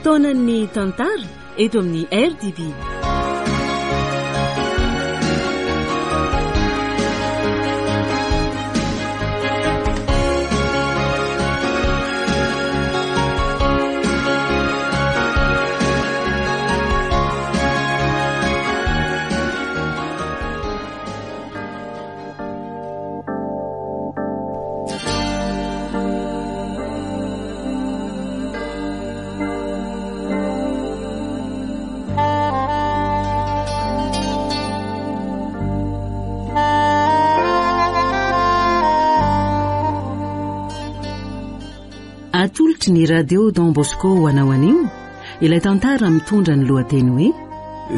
fotoanan'ny tantara eto amin'ny RDB. Atolotry ny radio Don Bosco ho anao anio ilay tantara mitondra ny lohateny hoe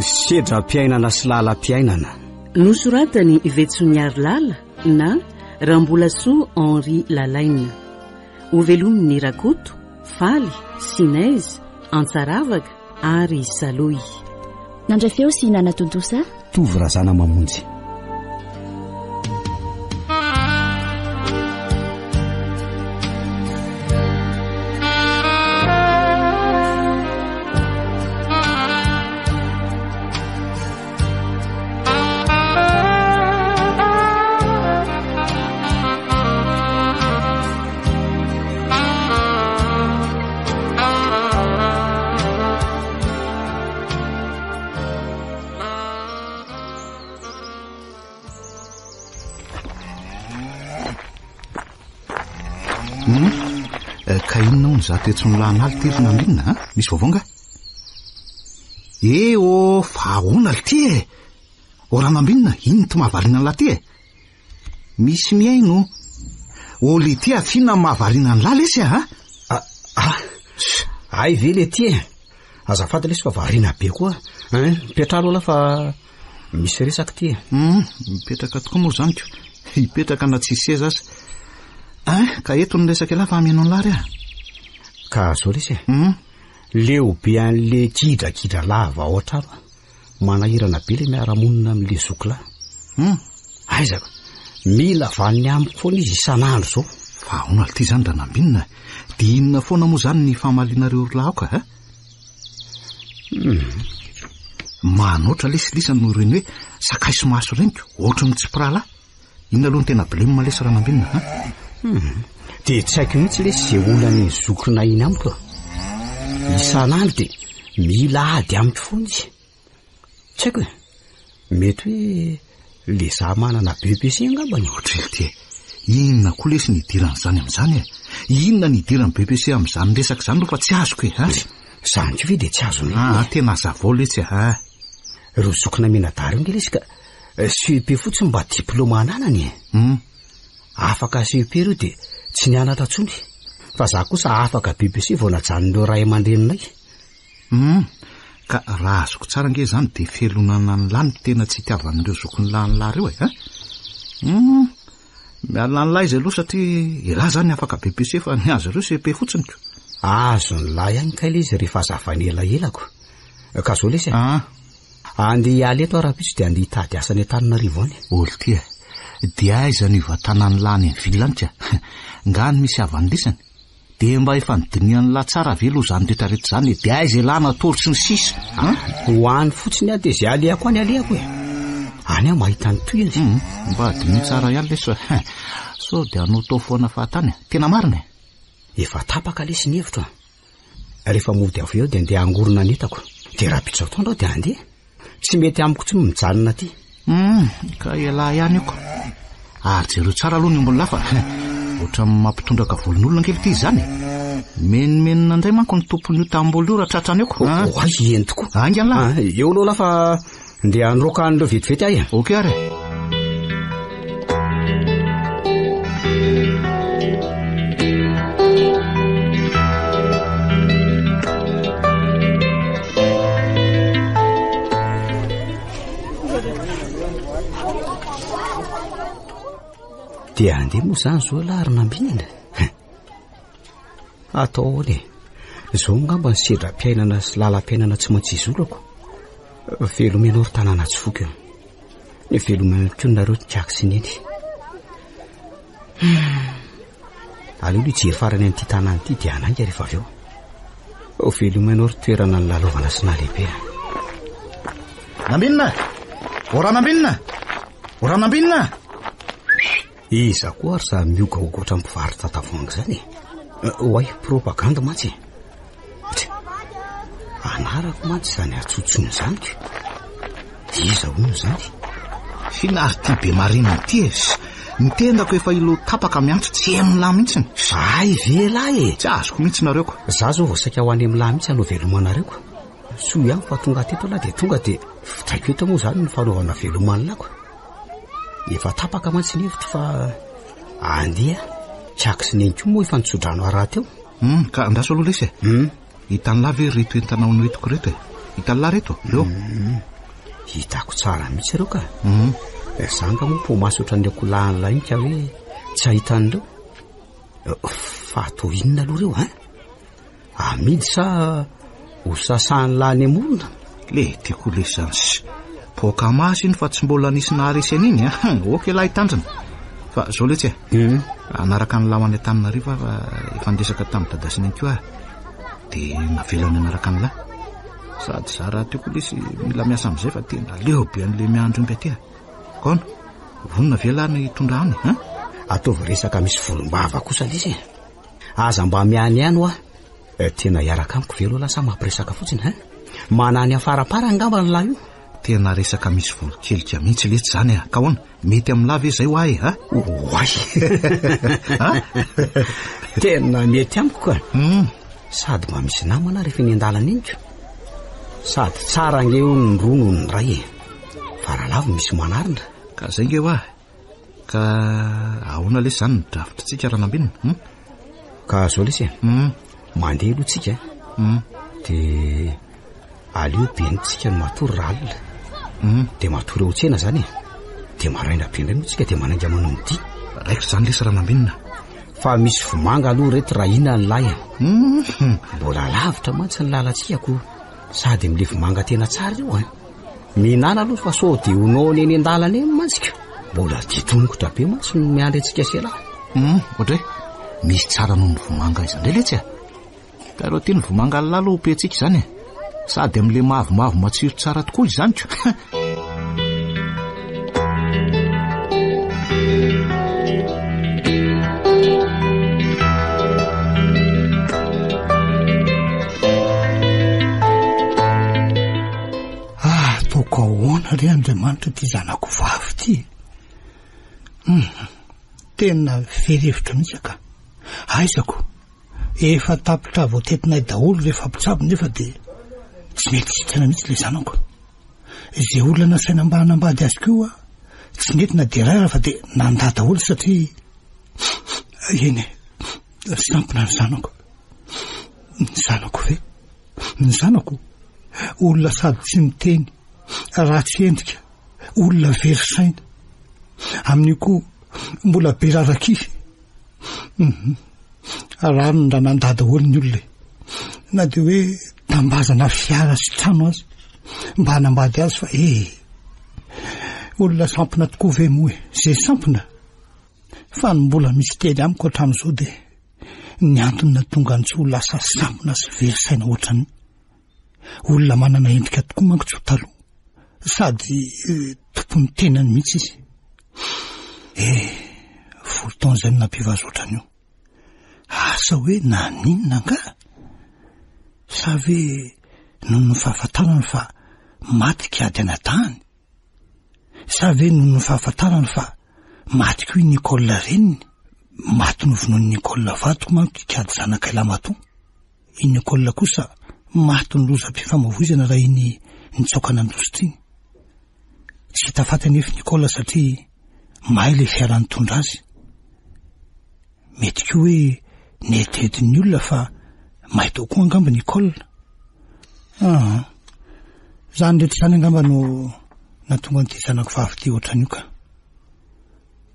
sedra-piainana sy lala-piainana. Nosoratany Vetsoniary Lala na Ramboulasoa Henri Lalaine. Ovelominy Rakoto, Faly, Sinaizy, Antsaravaka ary Saloy. Nandray feo sy Nana Tontosa Tovy Razana Mamonjy. Ka inona ho ny za toetsy ny lahanaly tery nambinina misy vaovonga fa ahoana ly ty o raha nambinina ino ty mahavarina ny lahy ty misy miaino o le ty afiana mahavarina ny lahy lesy ay ve le ty azafady lesy fa varina be koa mipetralo ala fa misy resaky ty mipetraka tokoa moa zaniko hipetraka na tsisy seza azy ka eto ny resaka lafa ameno ny lary ka zao lesy leo be an'le kidrakidra lava ao an-trano manahirana be le miara-monina amin'le zokilahy aizaka mila vanny amiko foana izy isan'andro zao fa ahoana ty zany raha nambinina dia inona foana moa zany ny famalianareo laoka manoatra lesilisa no reny hoe sakay somaso reniko ohatra ny tsy pirala inona aloha ny tena blema lesy raha nambinina dia tsy haiko mihitsy lesy zay olany zokina iny amiko isan'andro dia mila ady amiko foana izy tsy haiko mety hoe le za manana BBC angambany ohatrely ty inona koa lesy nidiran'izany amin'izany inona nidiran'ny BBC amin'izany resaka izany lo fa tsy azoko zany ko ve dia tsy azo tena zavao letsy ro zokina menadary nge lesy ka CEP fotsiny mba diplôma ananany afaka CEP reo dia tsy nianatra tsony fa za kosa afaka BBC vao najanon'ireo ray aman-dreninay ka raha azoko tsara nge zany dia felonana ny lany tena tsy itiavan'ireo zokony lanylahy reo miala ny lahy izy aloha satria iraha zany afaka BBC fa ny azo ireo CEP fotsiny ko azo ny lahy any ka ilay izy rehefa azavany elaelako ka zao lesy andeha hialy eto araha-pitso dia andeha hitady asa ny Antananarivo any olo ty dia aiza ny vatanany lany ny villanitra ngany misy avan'lisany dia mba efa nidinian'ny lahy tsara velo zany rehetrarehetra zany dia aiza lana tory sy ny sisa hoany fotsiny dia zay aleako any aleako any aho mahita ny toy izy mba adiny tsara ihany lesy so dia anao tao foana fahatany tena marina efa tapaka lesy ny hevitra rehefa mody avy eo dia andeha angorona netako dia raha pitsa tondra dia andeha tsy mety amiko tsy mijanona ty ka ela ihany iko ary jereo tsara aloha ny ombolona fa ohatra mampitondraka volon'olona kely ty zany menimenina indray manko ny tompony io tambolo io raha tratrany eko ay eny tokoa angala eo aloha lafa ndeha anroka an'ireo vetivety ahy ok ary dia andeha moa zany zao lahary nambinina atao any zao ngamba ny sedra-piainana sy lala-piainana tsy maintsy izolako velomena ry tanàna tsy foka eo ny velomena ko nareo tiako sy neny aleo ny jery farany an'ity tanàna ity dia anainga rehefa avy eo velomanao ry toerana ny lalovana sy nalehibe. Nambinina! Ora nambinina! Iza koa ary za miogaoga oatra mpivarotra tavoahangy zany. Hoay propaganda mantsy. Anarako mantsy zany atsotsony zany. Iza hono zany? Finary ty be marina ty nitendako efa ilo tapaka miantso tsy milahy mihitsy. Ay velahy tsy azoko mihitsy nareo ko. Za zao voasaika ho any milahy mihitsy anao velomanareo ko. So ihany fa tonga teto lahy de tonga de fitraiko eto moa zany ny fanaovana velomanalako. Efa tapaka mantsy ny hevitro fa andeha tsy aksineniko moa efa nitsodrano raha teo. Ka andaso aloha lesy hitan'ny lahy ve reto entanao ny retoko reto hitan'ny lahy reto eo. Hitako tsara mihitsy reo ka. Zanga moa po masotra ny akolan'ilay iny ka hoe tsy ahitan'ireo. Fa to inona aloha reo amidy sa ho sasan'ny lahy ny amorona? Le tiako lesy zany poka masy iny fa tsy mbola nisy naharesy an'iny oke lahy tanjona. Fa zao letsy anaraka ny lamany Antananarivo fa efa ndesaka tamin'ny dadasiny ko de navelany anaraka ny lahy. Sady za raha tiako lesy mila miasa amin'izay fa tena leo be an'le miandro imby aty. Kona vonona velany tondrahany ataovy resaka misy volombava kosa lesy aza mba miany ihany tena iaraka amiko velo lasa mampiresaka fotsiny manany afarapara angamba ny lahy io. Tena resaka misy volokelika mihitsy letsy zany ka hoana mety amin'ny lave zay ho ahy oay tena mety amiko ka sady mba misy namana rehefa ny andalana iny ko sady tsara ngeo ny rono ny ray faralavo misy manarina ka zay nge hoa ka ahoana lesy zany nidravitra raha nambinina ka zao lesy mandeha aloha tsika de aleo benitsika ny matory ralina de matory eo tsena zany de maraina be indray moa tsika de manainga manao midi raiko zany lesy raha nambinina fa misy vomanga aloha reto raha ina ny lay mbola lavitra mantsy ny lalantsika ko sady mile vomanga tena tsara io minana aloha fa so de honao ny eny an-dalana eny mantsika mbola ditonikotra be mantsy no miandry antsika sela ohatray misy tsara noho ny vomanga izany ndray letsy ka reo teny vomanga lala ho pentsika zany sady amin'le mavomavo matsiro tsara tokoa izany ko toko ahoana re Andriamanitra ty zanako vavy ty tena ferevitra mihitsy ka aizako efa tapitra voatetinay daholo rehefa mpitsabo nefa de tsy mety sitrana mihitsy le zanako izay olona nasaina mba hanambady azy koa tsy mety na de rara fa de nanda daholo satria eny sampina ny zanako ve ny zanako olona sady tsy miteny raha tsy endrika olona very saina amin'io koa mbola be rarakify rano nda nandady olony olona na de hoe tambazana fiara sy trano azy mba hanambady azy fa olona sampina tokoa ve moa zay sampina fa ny mbola misy tely amiko hatramin'izao de ny antony tonga ny tsy ho lasa sampina sy very saina ohatrany olona manana endrika tokoa manko tsy ho taloha sady tompony tenany mihitsy izy volotao zay nampivazotrany io asa hoe naninona nga sa ve noho ny fahafantarany fa maty kiady anatany sa ve noho ny fahafantarany fa maty ko i Nicola reniny maty novonoan'ny Nicola vatoko manko kiady zanaka ilamato i Nicola kosa maty ny lozam-pifamavoizana raha iny nitsokana andositra iny tsy tafatany efa Nicola satria mahay le fiarany tondra azy mety ko hoe netretin'ny olona fa mahay tao koa angamba Nicola zany rehetra zany angamba no natonga n'ity zanako vavy ty ohatran'io ka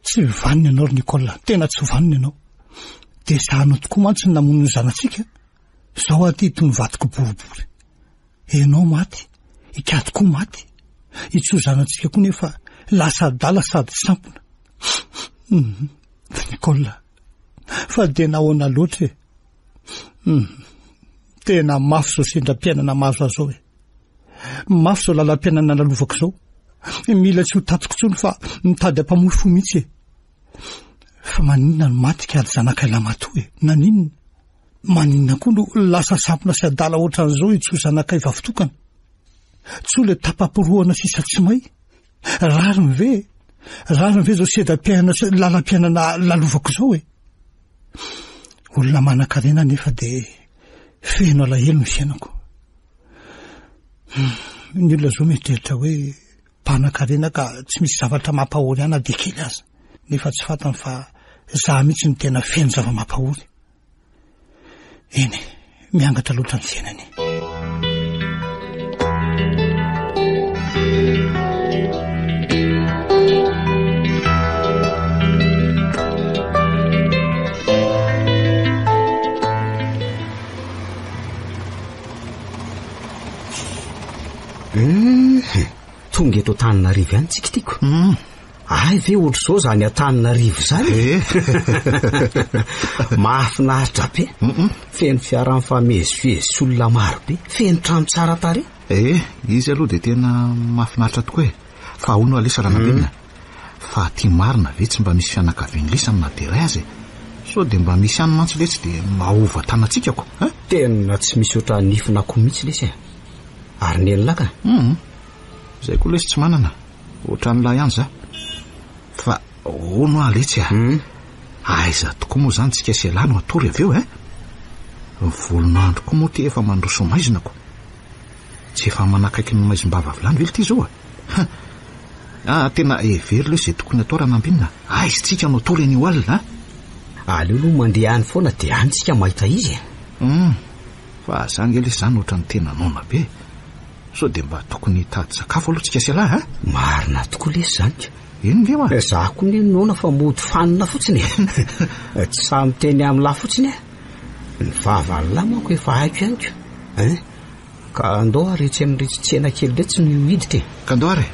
tsy vaniny ianao ry Nicola tena tsy vaniny ianao de zahanao tokoa mantsy ny namono ny zanatsika zao aty tony vatoko boribory enao maty ikady koa maty itso zanatsika koa nefa lasa dala sady sampona Nicola fa de nahoana loatra tena mafy zao sendram-piainana maro azao e. Mafy zao lalam-piainana nalovako zao. Mila tsy ho tatoko tsony fa mitady ampamory fo mihitsy e. Fa maninona no maty ka ary zanakay lamatoa e. Naninona? Maninona koa no lasa sampona sy adala ohatran'izao itso zanakay vavitokana. Tsy le tapaporohana sisa tsy may. Rariny ve zao sendram-piainana sy lalam-piainana lalovako zao e. Olona manan-karena nefa de feno alahelo ny fiainako. Ny olona zao mieritreritra hoe mpanan-karena ka tsy misy zavatra mampahory ana de kely aza. Nefa tsy fantany fa za mihitsy ny tena feno zava-mampahory. Eny, miangatra loatra ny fiainany. Tonga eto Antananarivo ihany tsika tiako. Ay ve ohatr' zao zany Antananarivo zany. Mahafinaritra be. Feno fiara mifamezivezy sy olona maro be. Feno trano tsara tare. Izy aloha de tena mahafinaritra tokoa e. Fa hono alesa ranabinina. Fa ty marina ve tsy mba misy fianakaviany lisany na de ray azy. So de mba misy any mantsy letsy de mahova tanatsikako. Tena tsy misy oatra nifinako mihitsy lesy e. Ary nelonaka. Zay koa lesy tsy manana. Ohatran'ilay ihany za. Fa hono aletsy aiza tokoa moa zany tsika sy alano atory avy eo volonandro koa moa ty efa mandroso maizinako. Tsy efa manakaiky ny maizim-bava vilany vely ty zao tena every loa izay tokony atao ranambinina. Aiza tsika no atory an'io alina. Aleo aloha mandeha any foana de any tsika mahita izy. Fa zany lesy zany ohatran'ny tena nona be. So de mba tokony tady sakafo aloha tsika sy ala marina tokoa lesy zany. Eny ve ma? Za koa ny nona fa mody fanina fotsiny. Tsy samy teny amin'ny lahy fotsiny ny vavan'lahy manko efa haiko ihany ko. Ka andao aretsy amin'iretsy tsena kely letsy no hiditra. Ka andao ary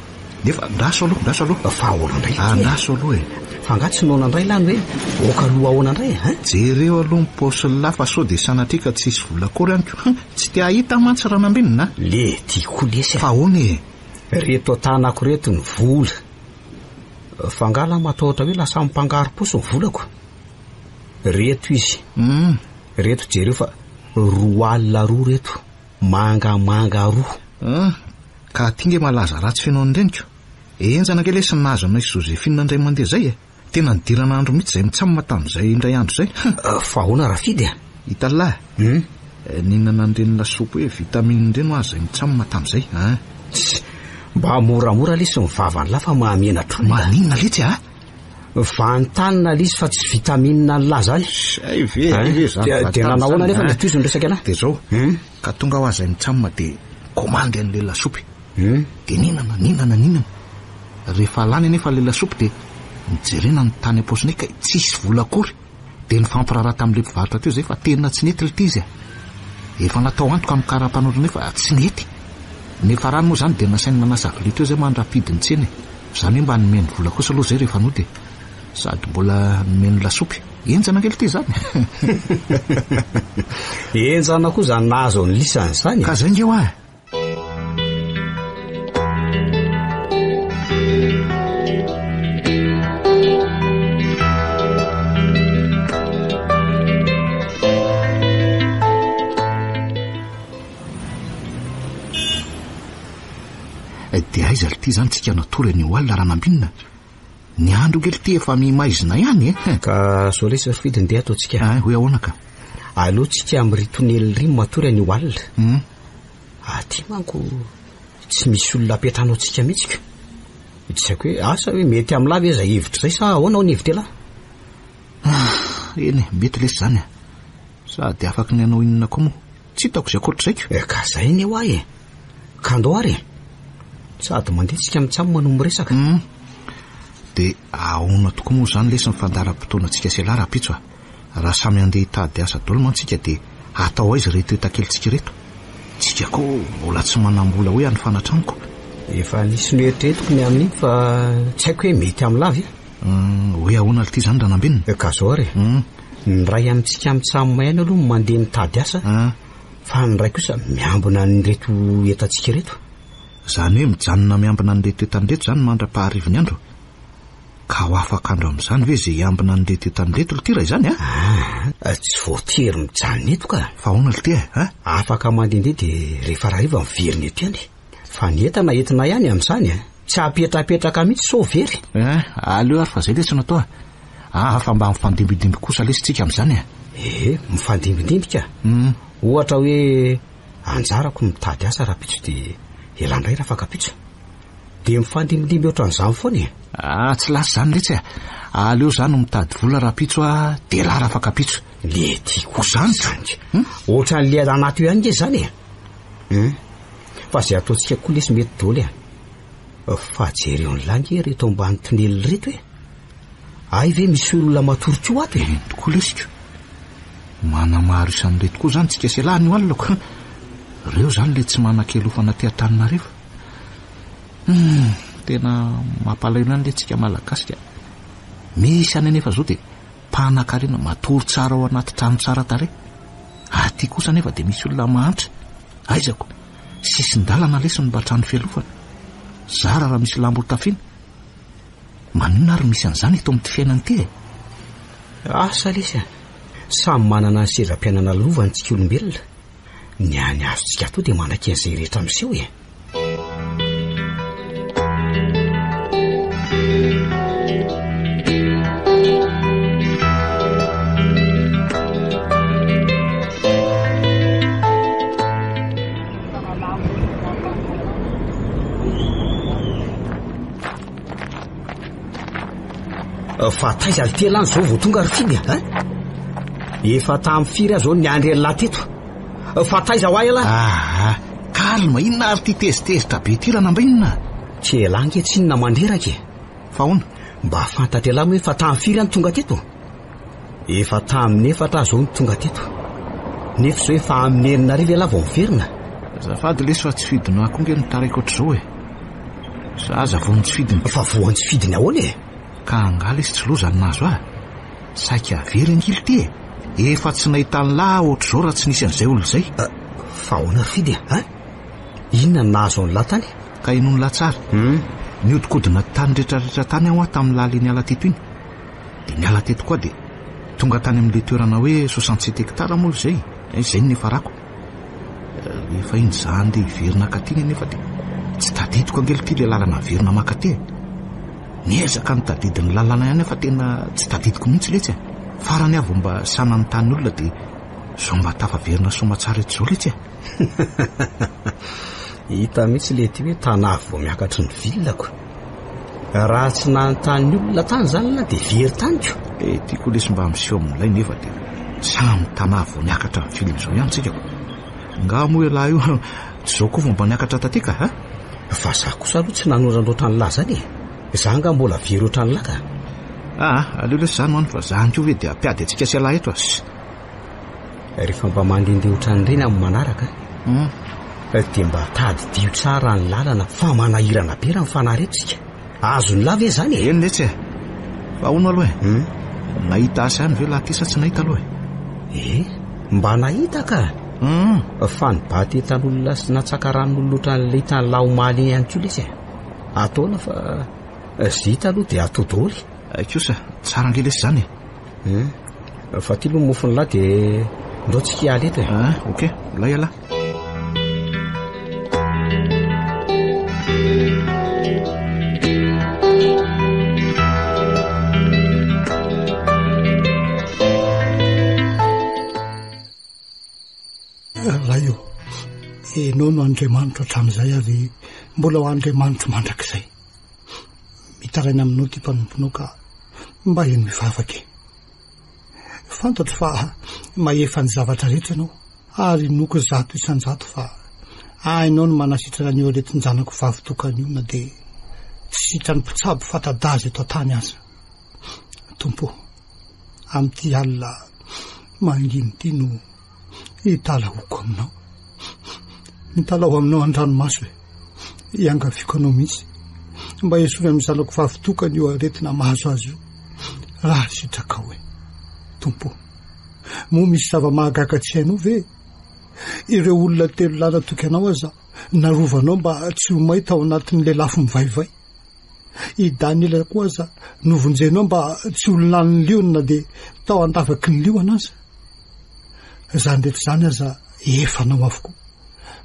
nefa ndaso aloha fa ahoana indray ndaso aloha fa angatsy nona indray lany hoe oka aloha ahoana indray jereo aloha ny paosy lafa so de sanatrika tsisy vola kory ihany ko tsy te ahita mantsy ranambinina le tiako lesy fa hono reto atanako reto ny vola fangala matahotra hoe lasa mipangaro-poso ny volako reto izy reto jereo fa roa alina roa reto mangamanga roa ka tinge malaza ratsy fenao reniko enjana ke lesy nazo aminay Josephine indray mandeha zay tena nidirana andro mihitsy zay mitsamina tamin'izay indray andro zay fa hoana rafidy hitalahy ninana an'ireny lasopy hoe vitamine ireny ho azy zay mitsamina tamin'izay mba moramora lesy ny vavan'lahy fa mahamenatra maninona letsy vantanina lesy fa tsy vitamine ny lahy zany de nanahoana nefa nitoizy nyresaka ana de zao ka tonga ho azy zay mitsamina de komandy an'le lasopy de ninana rehefa lany nefa le lasopy de mijerena ny tany am-paosiny ka tsisy vola akory de ny fampiraharaha tamin'le mpivarotra teo zay fa tena tsy nety lety izy efa natao antoka amin'ny karapanoro nefa tsy nety nefa rano moa zany de nasainy manasa vilia teo zay mandrapidiny tseny zany hoe mba nomeny vola kosa aloha zay rehefa nody sady mbola nomeny lasopy enjana kely ty zany enjana koa zany nahazo ny lisany zany ka zay ngeo de aiza ty zany tsika natory ny olona ranambinina ny andro kely ty efa mimaizina ihany ka so lesy rafidiny de ataotsika hoe ahoana ka aloha tsika am'ritonely ry matory ny olona aty manko tsy misy olona apetrano tsika mihitsika tsy haiko hoe asa hoe mety am'lavy eza hevitra zay sa ahoana ao ny hevitra eny mety lesy zany sady afaky ny anao inona koa moa tsy hitako zay akoatra zaiko ka zay ny eo ahy ka andao ary sady mandeha tsika mitsamina no miresaka de ahoana tokoa moa zany lesy nyfandaram-potoana tsika sy ala rapitso raha samy andeha hitady asa dolo mantsika de atao aiza reto etakelitsika reto tsika koa mbola tsy manambola hoe any fanatraniko efa nisy noeritretoko ny amin'iny fa tsy haiko hoe mety amin'ny lavy hoe ahoana ty zany ranambinina ka zao ary ny ray amintsika mitsamina ihany aloha mandeha mitady asa fa ny ray kosa miambina nyreto etantsika reto. Zany hoe mijanona miambina nyreto etanreto zany mandra-paharivony andro ka ho afaka andro amin'izany ve zay iambina nyreto etanreto lotira izany tsy voatery mijanona eto ka fa hoana loty afaka mandehandeha de rehefa rahariva miverina eto ihany fa ny entana entina ihany amin'izany tsy apetrapetraka mihitsy so very aleo ary fa zay lesy natao fa mba mifandimbidimby kosa lesitsika amin'izany mifandimbidimbyka ohatra hoe anjarako mitady asa raha-pitso de elandray raha fakapitso de mifandimbidimby ohatran'izany foany tsy lasy zany letsy aleo zany no mitady vola raha-pitso de laha raha fakapitso le tiako zany ohatran'le anaty io ihany nge zany fa zay ataontsika koa lesy mety doly fa jereon'ny lange reto ambany tonely reto ay ve misy olona matoroko io ato tokoa lesika manamaro isan'reto koa zany tsika selahny io aloko reo zany le tsy manan-kelofana tean-Taninarivo tena mampalaino any le tsika malagasika misy any anefa zao de mpanan-karena matory tsara ao anaty trano tsara tare aty kosa nefa de misy olona mahantra aizako sisin-dalana lesy ny mba trano fialofana zara raha misy lambo-tafiana manina ary misy an'izany eto amin'ny ty fiainany ty asa lesy samy manana ny sezam-piainana lovantsika olombelona ny any azontsika to de manak' an'izay rehetra miseho fa taiza ny telany zao vo tonga ry fidy efa tamin'ny firy aho zao ny andry any lahy teto fa taiza ho ay ala kalma inona ary ty tezitezitra be ty rana mba inona tsy elange tsy inona mandreraka fa hoana mba fantatry alamy hoe fa tamin'ny firy any tonga teto efa tamin'ny efatra zao ny tonga teto nefa zao efa amin'ny herinarivo ala vao miverina zafady lesy fa tsy fidina akonge nitaraiko ohatr'izao zaza voany tsy fidiny fa voany tsy fidiny ahoana ka angala izy tsy lozany nazo saika avery angily ty efa tsy nahitany lahy ohatr'izao raha tsy nisy an'izay olo zay fa ahoana ry fidy inona n nahazo any lahy tany ka inony lahtsara niodikodina tany rehetrarehetra tany aho tamin'ny laly ny ala teto iny de ny ala teto koa de tonga tany amin'le toerana hoe 67 hektara moa zay zay nefa rako efa iny zany de iverina akaty nefa de tsy tadidiko angely ty le lalana verina makaty niezaka ny tadidiny lalana ihany fa tena tsy tadidiko mihitsy letsy farany avo mba sanany tany olona de zao mba tafaverina somatsara eto zao letsy hita mihitsy le ty hoe tanavy vo miakatry ny vilako raha tsy nanontany olona tany zany na de very tanyko tiako lesy mba miseho amin'ilay nefa de samy tanavy vo niakatra ny viliny zao ihany tsika nga moa hoe lahy io tsy zao koa vo mba niakatra tatika fa za kosa aloha tsy nanorandoatra ny lahy zany za nga mbola very oatra ny laka aleo lesy zany hoany fa zany ko hoe de ampiady atsika sy alahy eto rehefa mba mandehandeha ohatran'ireny amin'ny manaraka de mba tady dio tsara ny lalana fa manahirana be raha mifanaretsika azo ny lava e zany eny letsy fa hono aloha nahita asa ihany ve laha ty sa tsy nahita aloha mba nahita ka fa ny baty etan'olona sy natsaka ranon'olona ohatran'le hitany lahomaly ihany ko lesy ataona fa zita aloha de atao dôly kosa tsara nge lesy zany fa ty aloha mofony lahy de ndao tsika ialy eto ok lay ala raha io enao no Andriamanitra hatramin'izay ary mbola ho Andriamanitra mandrakizay mitaraina aminao ty mpanomponao ka mba eno mivavaky fantatro fa mahefa ny zavatra rehetra ianao ary noko zato isan-jato fa ainao no manasitrana an'io aretin-janako vavitokana io na de tsy sitrany mpitsabo fatadazy eto tany aza tompo amin'ity alina manginy ty no hitalahoko aminao mitalaho aminao an-dranomaso hiangaviko anao mihitsy mba esory amin'ny zanako vavitokana io aretina mahazo azy io raha sitraka hoe tompo moa misy zava-mahagaga tsy hainao ve ireo olona 3 lalatoky anao aza narovanao mba tsy ho mahita ao anatin'le lafo mivaivay. I Daniela koa aza novonjenao mba tsy olonany liona dia tao andavaky ny liona aza. Zany rehetra zany aza efanao avokoa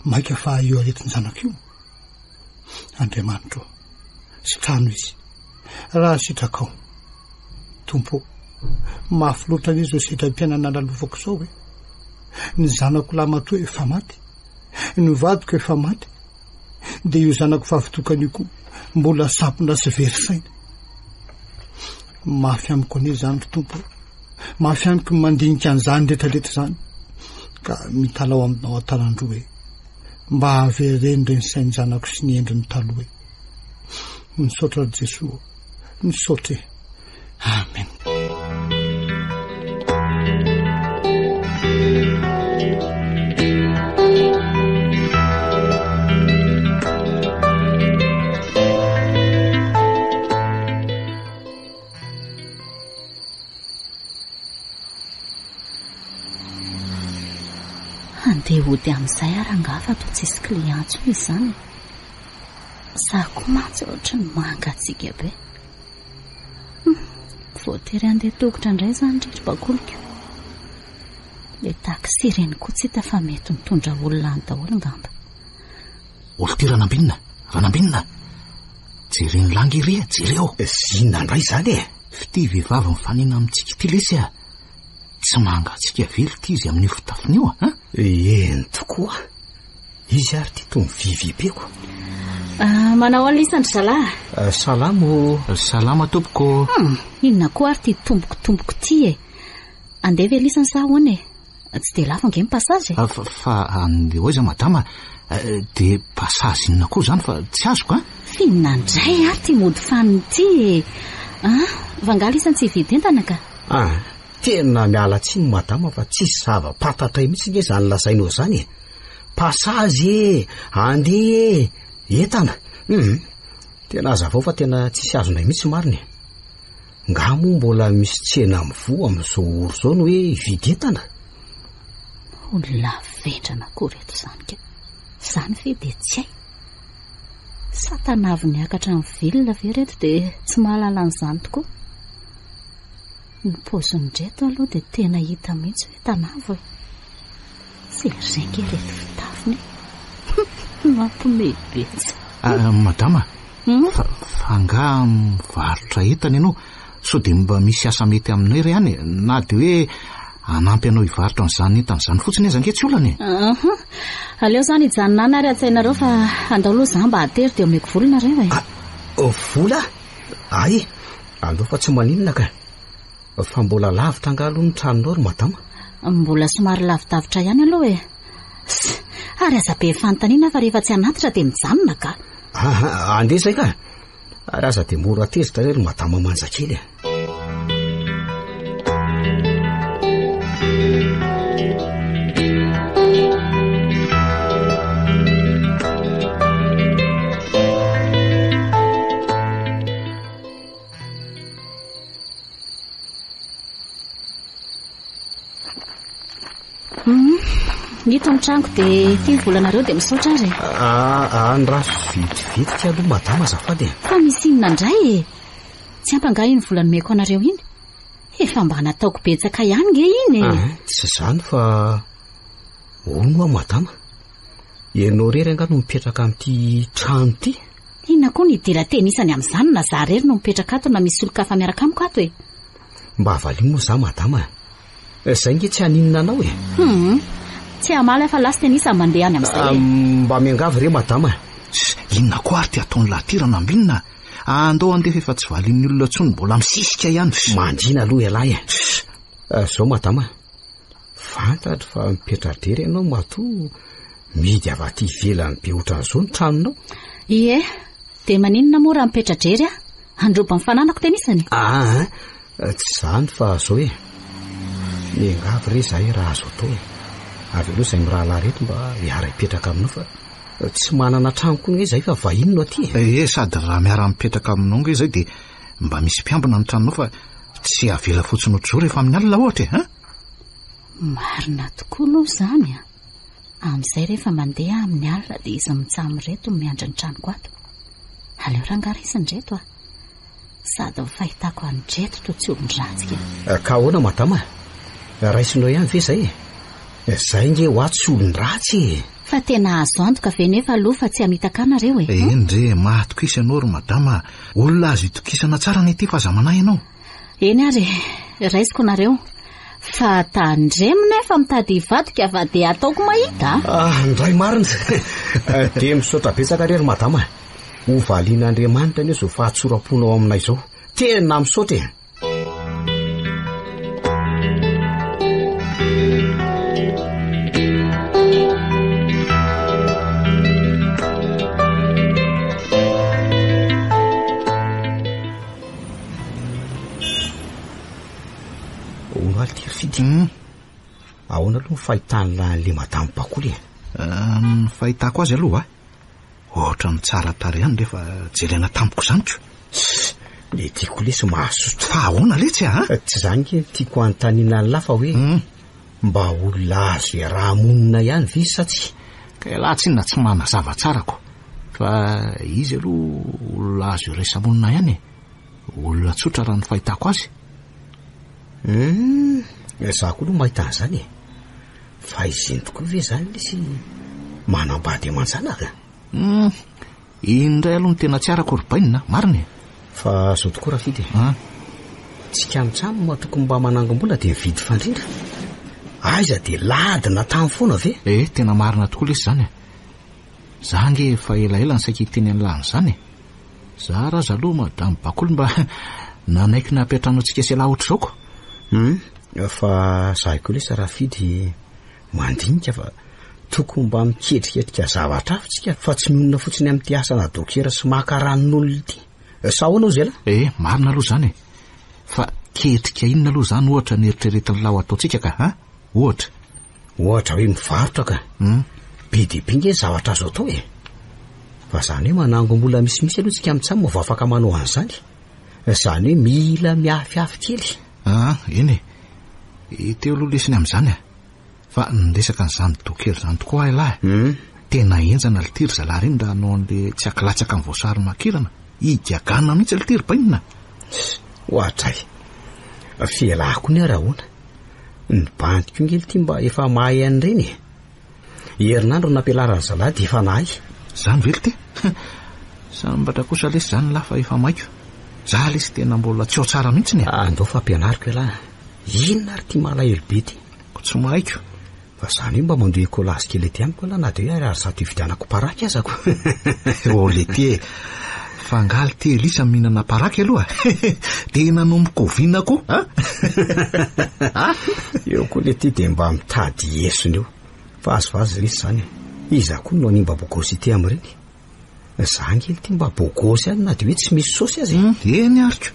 maika fa eo aretiny zanako io. Andriamanitra sitrano izy raha sitrakao tompo mafy loatra izy ho sitram-piainana lalovako sao hoe ny zanako lamatoa efa maty, ny vadiko efa maty, dia io zanako favitokany io koa mbola sampona sy verisaina. Mafy amiko anie zany tompo, mafy amiko mandinika an'izany rehetrarehetra zany, ka mitalao aminao atarandro hoe mba havereny reny sainy zanako sy ny endriny taloha. Misaotra Jesosy, misaotra. Amen. Andeha hody amin'izay arangafa to tsisy kliantsy ho izany. Za koa mantsy ohatra ny mangatsika be. Voatery andeha tokotra indray zany ndritra bakoloko. Le taksy ireny koa tsy hita fa mety mitondra olona any daholo ngamba. Olo ty ranambinina, ranambinina. Jereny langy iry, jereo. Zinona ndray zany e? Fity vehivavy mifanina amintsika ty lesy a. Tsy mangatsika vely ty izy amin'ny fitafiny io a. Eny tokoa. Izy ary ty toy mivivibeko. Manao alisandry zalahy. Salamo. Salama tompoko. Inona koa ary ty tomboko ty e. Andeha ve lisany sa hoany e? Tsy de lafa nge pasazy e. Fa andeha oiza madama, de pasazy inona koa zany fa tsy azoko a. Finona ndray ary ty mody faniny ty e. Vangala isany tsy videntana ka. Tena miala tsiny madama fa tsisy zava-patatra mihitsy nge zany lasainao zany e. Pasazy e, andeha e, entana. Tena azavao fa tena tsisy azonay mihitsy mariny. Ngamo mbola misy tsena mivoa amin'izao oro zao no hoe videntana. Olona vendrana koa reto zany ke. Zany ve de tsy hay. Satanavy niakatra ny vilona ve reto de tsy mahalala an'izany tokoa. Ny paoziny reto aloha de tena hita mihitsy hoe tanavo e. Zerzengy reto fitafiny. Mampimebetsy. Madama, fa nga mivarotra entana ianao, so de mba misy asa mety aminay re any, na de hoe anampy anao hivarotra n'izany entana zany fotsiny aza nge tsy olany. Aleo zany hijanona ary atsainareo fa andao aloha za mba hatery de omeko volona reo e. Vola? Ay, andao fa tsy maninona ka. Fa mbola lavitra nga aloha ny tranonao ry madama. Mbola somary lavitavitra ihany aloha e. Ary aza be fanontaniana fa rehefa tsy anatitra de mijanona ka. Andeha zay ka. Ary aza de mora tezitra ry madama manjakely. Nito amin'ny trango de tia volanareo de misaotra ary. Andraso vitivitika aloha madama azafady. Fa misy inona indray e. Tsy ampanga iny vola nomeko anareo iny. Efa mba nataoko betsaka ihany nge iny e. Tsy zany fa ono a madama. Ianao rery anga no mipetraka amin'ity trano ty. Inona koa ny dira tenisany amin'izany na za rery no mipetraka ato na misy olo-kafa miaraka amiko ato e. Mba avaliana moa za madama. Zay nge tsy haninona anao e. Tsy amaly fa lasa tenisa mandeha any amin'izay. Mba miangavy re madama. Inona koa ary ty ataony lahatira ambinina. Andao andefa efa tsy valin'ny olona tsony mbola misisika ihany. Mandrina aloha ialahy e. Zao madama. Fantatra fa mipetradery ianao matoa midy avaty ivelany be ohatran'izao ny tranonao. Ie, de maninona moa raha mipetradrery a? Androba mifananako tenisany. Tsy zany fa zao e. Miangavy re zahay raha azo atao e. Avy aloha zay mirahala reto mba miara hipetraka aminao fa tsy manana trano koa nge zay fa vahiny no aty. Sady raha miara mipetraka aminao nge zay de mba misy mpiambina ny tranonao fa tsy avela fotsiny ohatr'izao rehefa amin'ny alina ohatra e. Marina tokoa aloha zany a. Amin'izay rehefa mandeha amin'ny alina dia izy mitsamireto miandry ny tranoko ato. Aleo rangarisindreto sady fahitako anydreto to tsy olon-dratsika. Ka ahoana madama? Raisinao ihany ve zay? Zay nge ho ato tsy olon-dratsy. Fa tena azo antoka ve nefa aloha fa tsy hamitaka anareo e? Endre mahatokisana ry madama, olona azo itokisana tsara ny ity fahazamana ianao. Eny ary, raisiko nareo. Fa tandremina fa mitady hivadoka fa dia ataoko mahita. Ndray marina. Dia misaotra betsaka rery madama. Ho valian'Andriamanitra ny zo fahatsoram-ponao aminay izao. Tena misaotra e. Ahoana aloha fahitana madama Bakoly e? Ny fahitako azy aloha ohatra ny tsara tara ihany rehefa jerena tamiko izany ko. Le tiako lesy mahasotra. Fa ahoana letsy tsy zany ke tiako anontaniana ny lafa hoe mba olona azo raha monina ihany ve sa tsy? Ka laha tsinona tsy manazava tsarako. Fa izy aloha olona azo resamonina ihany olona tsotra raha ny fahitako azy. Zaho koa aloha mahita an'izany e. Fa izy tokoa ve zany lesy manambady aman-janaka? Indray aloha ny tena tsy arako rybainina, marina e. Fa zao tokoa raha fidy tsika mitsamo matokony mba manangom-bola dia mividy fandrindra. Aiza dia ladina tamy foana ve? Tena marina tokoa lesy zany e. Za nge fa elaela ny saika hiteny an'lany zany e. Za raha zaloha madama Bakoly mba nanaiky napetrano antsika sy laha ohatr'izao ko. Fa zaho koa lesy raha fidy mandinika fa tokony mba miketriketrika zavatra afitsika fa tsy mionona fotsiny amin'ity asana dokera sy makaran'olona ity. Sa ahoana zay la? Marina aloha zany e. Fa ketrika inona aloha zany ohatra ny eritreretin'ny lao ataontsika ka ohatra hoe mivarotra ka be dia be nge zavatra azo atao e. Fa zany hoe manangom-bola misimisy aloha tsika mitsamo vao afaka manao an'izany. Zany hoe mila miafiafy kely. Eny e. Teo aloha lesiny amin'izany fa nresaka n'izany dokera zany tokoa lahy. Tena enjana litiry zalahy reny raha hanao an'le tsy akilatsaka amin'ny voasary makirana. Igagana mihitsy litiry bainina. Ohatray. Fialako ny arahoana. Ny bandiko ngely ty mba efa mahay an'ireny e. Herinandro nampialaran'ny zalahy dia efa nahay. Zany vely ty. Sambatra kosa lesy zany lafa efa maiko. Za lesy tena mbola tsy ao tsara mihitsy ny andao fa ampianariko lahy. Inona ary ty malahelo be ty? Tsy mahaiko. Fa zany hoe mba mandeha kolazy kely ety amiko lahy na dia hoe ary zato hividianako paraky azako. Le ty fangaly ty elisa mihinana paraky aloha. Tena nombokovinako eo koa le ty dia mba mitady esony eo. Fa azovazy resy zany iza koa no animba bogosy ity amin'ireny. Za ngely ty mba bogosy any na dia hoe tsy misy sosy azy. Eny ariko.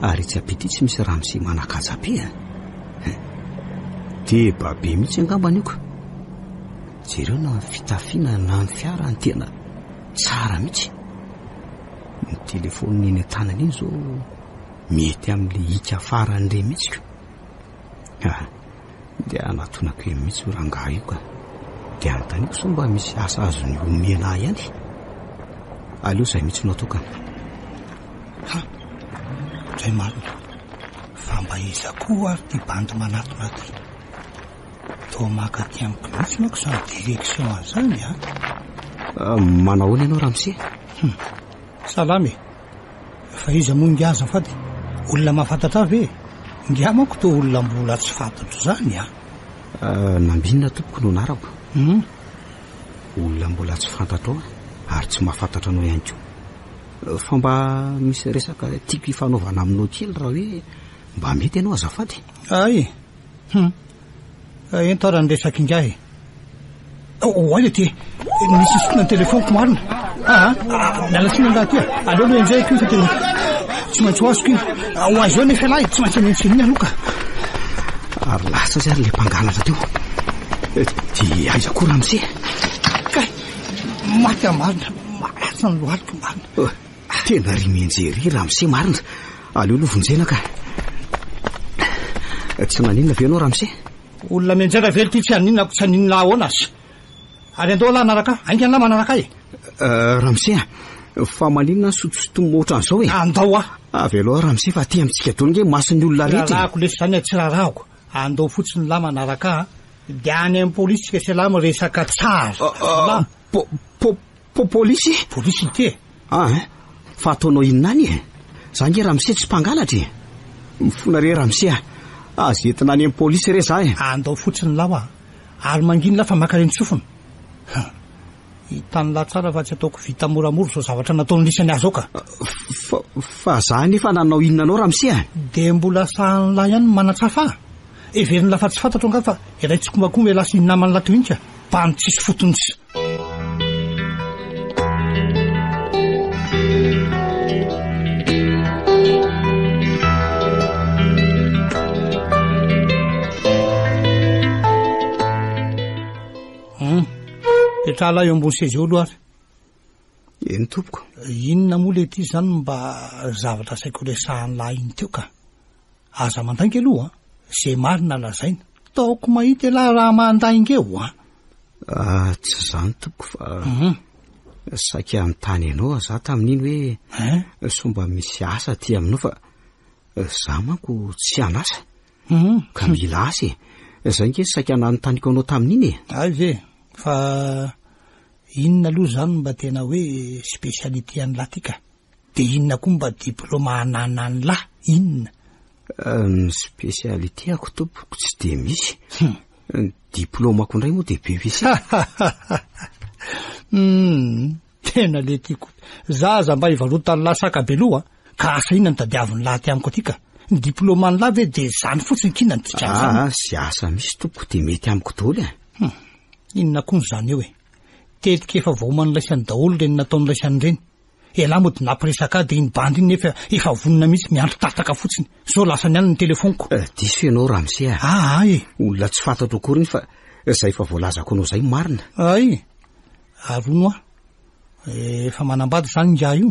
Ary tsy apity tsy misy rano sy manakajabe dia babe mihitsy angambany iko. Jereo na fitafiana na ny fiara ny tena tsara mihitsy. Ny telefony eny an-tanany iny zao mety amin'le hika farany re mihitsy ko. Dia anatonako eo mihitsy ho rangaha io ka. Dia anontaniako so mba misy asa azony omena ihany. Aleo zay mihitsy natokana. Zay marina. Fa mba iza koa ary ty bandy manatona ty. Toa maka ty amiko mihitsy mako zany direksion an'izany manao hoana ianao ramose? Salamy. Fa iza moa ngiaza fady. Olona mahafantatra ve? Ngia mako to olona mbola tsy fantatro zany nambinina tompoko no narako. Olona mbola tsy fantatro ary tsy mahafantatra anao ihany koa. Fa mba misy resaka tiako hifanaovana aminao kely raha hoe mba mety ianao azafady. Entara ny resaka ingahy. Oaile ty misy sona ny telefoniko marina. Mialatsiny andahy ty aleo aloha enjayko io fa tena tsy maintsy ho azoko io. Ho azo eo nefa lahy tsy maintsy nentsiny aloka. ary lasa zay ary le mpangalatra teo dia aiza koa Ramsey kay maty marina malasa ny lohaliko marina tena ry menjery Ramsey marina aleo lovonjena ka tsy naninona ve ianao Ramsey olona menjera vely ty tsy aninako tsy aninona ahoana azy ary andao lahy naraka ainga lahy manaraka e Ramsey fa maninona sotosotomotra an'izao e andao avy aloha Ramsey fa aty amintsika dony nge mason'ny olona rehetra rahako lesy zany tsy rarahako andao fotsiny lahy manaraka dia any amin'ny polisy ka sy lahy miresaka tsara polisy polisy ity fa ataonao inona any e za nge Ramsey tsy mpangalatra e mifona re Ramsey azy entina any amin'ny polisy re za e andao fotsiny lahy ary manginy lafa maka reny tsofiny hitany lahy tsara fa tsy ataoko vita moramora zao zavatra nataony lisany azy ao ka fa za nefa nanao inona anao Ramsey dia mbola sahany lahy ihany manatsafa everiny lafa tsy fantatro anga fa iray tsy kombakomba lasa namany lato intsy mba tsisy fotonytsy petrala eo ambony sezy eo aloha ary eny tompoko inona moa le ty zany mba zavatra saiko lesahany lahy iny teo ka aza mandainga aloha zay marina lazaina taoko mahita lahy raha mandaingeo tsy zany tompoko fa saika amin'ny tany ianao za tamin'iny hoe somba misy asa ty aminao fa za manko tsy anasa ka mila asa zay nge saika nanontanyko anao tamin'iny ay ve fa inona aloha zany mba tena hoe spécialité any lahy ty ka de inona koa mba diplôma ananany lahy inona ny spécialité ako tompoko tsy de misy diplômako indray moa de BEPC tena le tiako za mba hivarotany lahy saka be loha ka asa inona ny tadiaviny lahy ty amiko aty ka ny diplôma ny lahy ve de zany fotsiny kina ny titrany sy asa misy tompoko de mety amiko daholo inona koa zany eo tetika efa vaomany laisany daholo reny nataony laisany reny elahy moa di nampiresaka de iny bandy iny efa vonona mihitsy miandro tataka fotsiny zao lasany ihany ny telefoniko diso ianao Ramsey ay olona tsy fantatro akory iny fa zay fa voalazako anao zay marina ay arono efa manambady zany nga io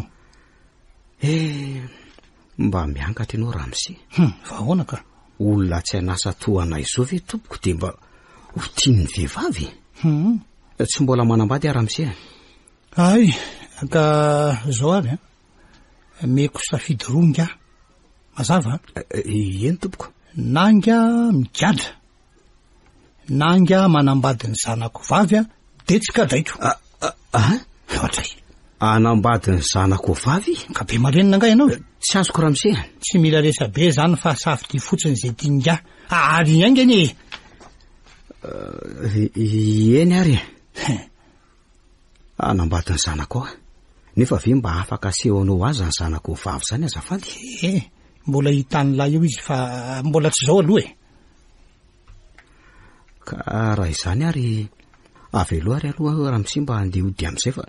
mba miankatra ianao Ramsey fa ahoana ka olona tsy anasa toanay zao ve tompoko de mba ho tian'ny vehivavy tsy mbola manambady Ramsey ay ka zao ary meko safidy roa nga mazava eny tompoko nanga migadra nanga manambady ny zanako vavy de tsy kadaiko ohatray anambady ny zanako vavy ka be marenina nga ianao tsy azoko Ramsey tsy mila resa be zany fa safity fotsiny zay ty nga ary aingany eny ary anambady ny zanako nefa ve mba afaka aseho anao azy ny zanako vavy zany azafady mbola hitany lahy eo izy fa mbola tsy zao aloha ka raha izany ary avy aloha ary aloha Ramsey mba andeha ody am'izay fa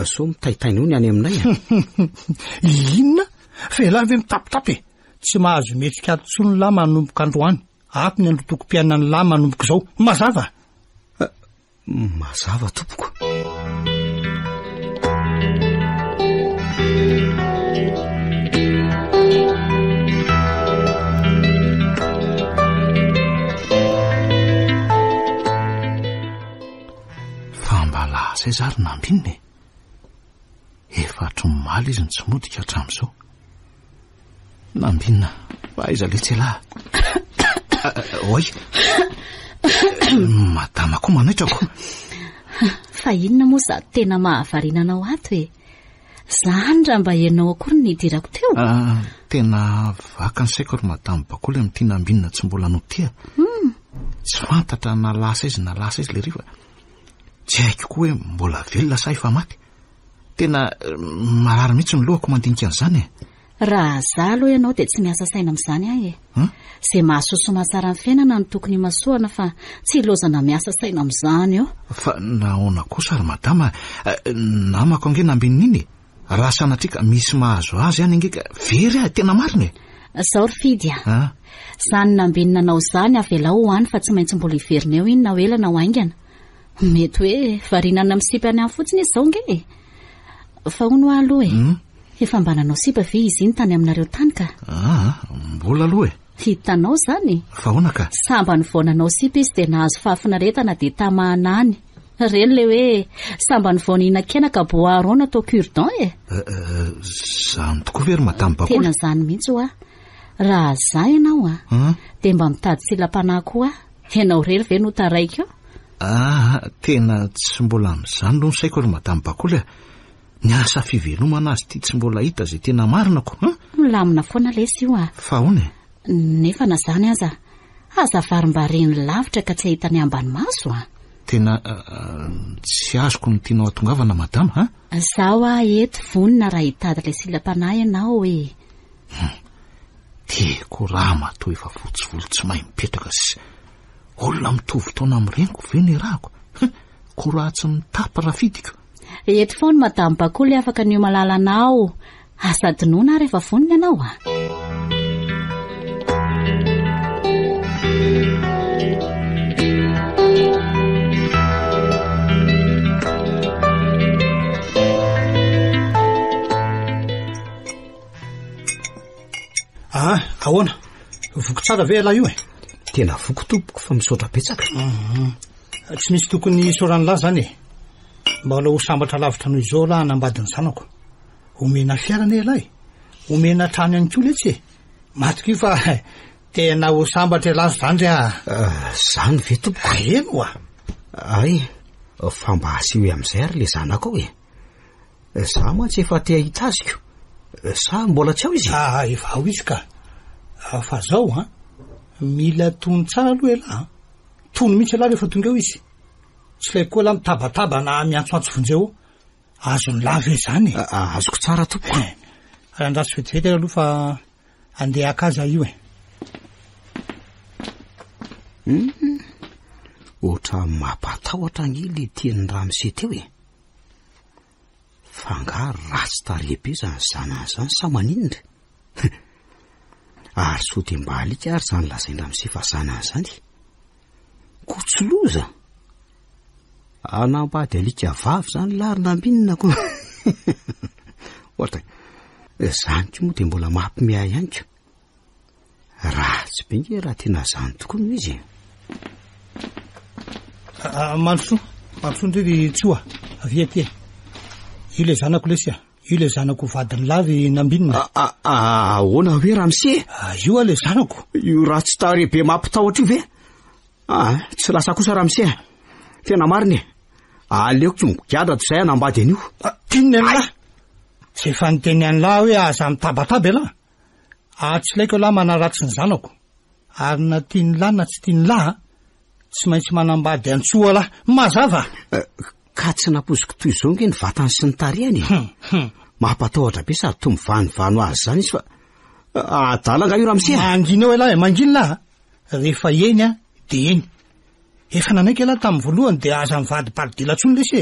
so mitaitaina eo ny any aminay inona fa elahy ve mitapitapy tsy mahazo metsika atsony lahy manomboka androany ato ny androtoko-pianina ny lahy manomboka zao mazava tompoko zay zary nambininy efa tromaly izy ny tsy modika hatramin'izao nambinina fa aiza le tsy lahy oy madama koa manaitrako fa inona moa za tena mahavarinanao ato zany raha mba ianao akory ny idirako teo tena vaka ny saiko ry madama bakoly amin'ity nambinina tsy mbola notia tsy fantatra na lasa izy le riva tsy haiko koa hoe mbola velona sa efa maty tena marary mihitsy ny lohako mandinika an'izany raha za aloha ianao de tsy miasa saina amin'izany ahy zay mahasoso mahasara ny fiainana no tokony masoana fa tsy ilozana miasa saina amin'izany eo fa nahoana kosa ry madama namako ange nambinina iny raha sanatrika misy mahazo azy any angeka very tena marina Zao ry fidy a zany nambenonanao zany avela ho any fa tsy maintsy mbola iverina eo iny na oelana ho aingana. Mety hoe varinana misipa any any fotsiny izy zao nge. Fa hono aloha efa mba nanao sipa ve izy iny tany aminareo tany ka? Mbola aloha hitanao zany. Fa hoana ka? Samba ny vao nanao sipa izy dia nahazo fahafinaretana dia tamahana any. Reny le hoe samba ny vao nihinan-kena ka boaro natao cure-dent zany tokoa very madame Bakoly. Tena zany mihitsy ho raha za ianao dia mba mitady silam-panahy koa ianao rery ve no taraika eo? Tena tsy mbola amin'izany aloha ny saiko ry madame Bakoly. Ny asa fivelomana azy ity tsy mbola hita izay tena marinako. Milamina foana lesy io Fa hono nefa na zany aza varim-bareny lavitra ka tsy ahitany ambany maso Tena tsy azoko ny tianao atongavana madama Zaho eto vonina raha hitady ilay silam-panahy ianao hoe tiako raha matoa efa fotsivolo tsy mahay mipetraka sy olona mitovy taona amin'ireny ve ny rahako. Ko raha tsy mitapa raha fidiko. Eto foana madame Bakoly afaka ny malalanao asadinoana rehefa vonina ianao ahoana voko tsara ve lahy io tena voko tompoko fa misaotra betsaka. Tsy misy tokony isorany lahy zany mbola ho sambatra lavitra noho izao lahy hanambadiny zanako. Omena fiarana elahy omena trano ihany koa letsy matiko io fa tena ho sambatra lazy zany zany ve tompoko? Eno ay fa mba asy hoe amin'izay ary le zanako hoe za mantsy efa te ahita aziko sa mbola tsy ao izy? Efa ao izy ka fa zao mila tony tsara aloha elahy tony mihitsy elahy rehefa tonga eo izy tsy lay koa lahy mitabataba na miantsoantso vonjeo azony lava e zany azoko tsara tompoko andraso vetivety aloha fa andeha akaza io ohatra mampatahotra ny le tian'ny raha misety eo fa ratsy tarehibe zany zanany zany sa maninona ary so dia mba alika ary zany lazaina misefa zanany zany kotsoloza anambady alika vavy zany lary nambinina koa ohatra zany ko moa dia mbola mampimehay ihany ko ratsy be nge raha tena zany tokoa noho izy Mandrosoa ndrery tsoa avy aty io le zanako lesy io le zanako vadiny lavy nambinina ahoana hoe raha mise io le zanako io raha tsy tarehibe mampitahotra io ve tsy lasa kosa raha mise tena mariny aleoko migadra toy izay anambady an'io tininy anylahy tsy efa niteny any lahy hoe aza mitabataba lahy tsy laiko lahy manaratsy ny zanako ary na tiany lahy na tsy tiany lahy tsy maintsy manambady antsoa lahy mazava ka tsy napoziko toy izao nge ny vatany sy ny tarehany mampatahotra be sady toa mivanivano azy zany izy fa adala nga io raha mise mangina eo lahy manginy lahy rehefa eny dia eny efa nanaiky lahy tamin'ny voalohany dia aza mivady palidila ntsony lesy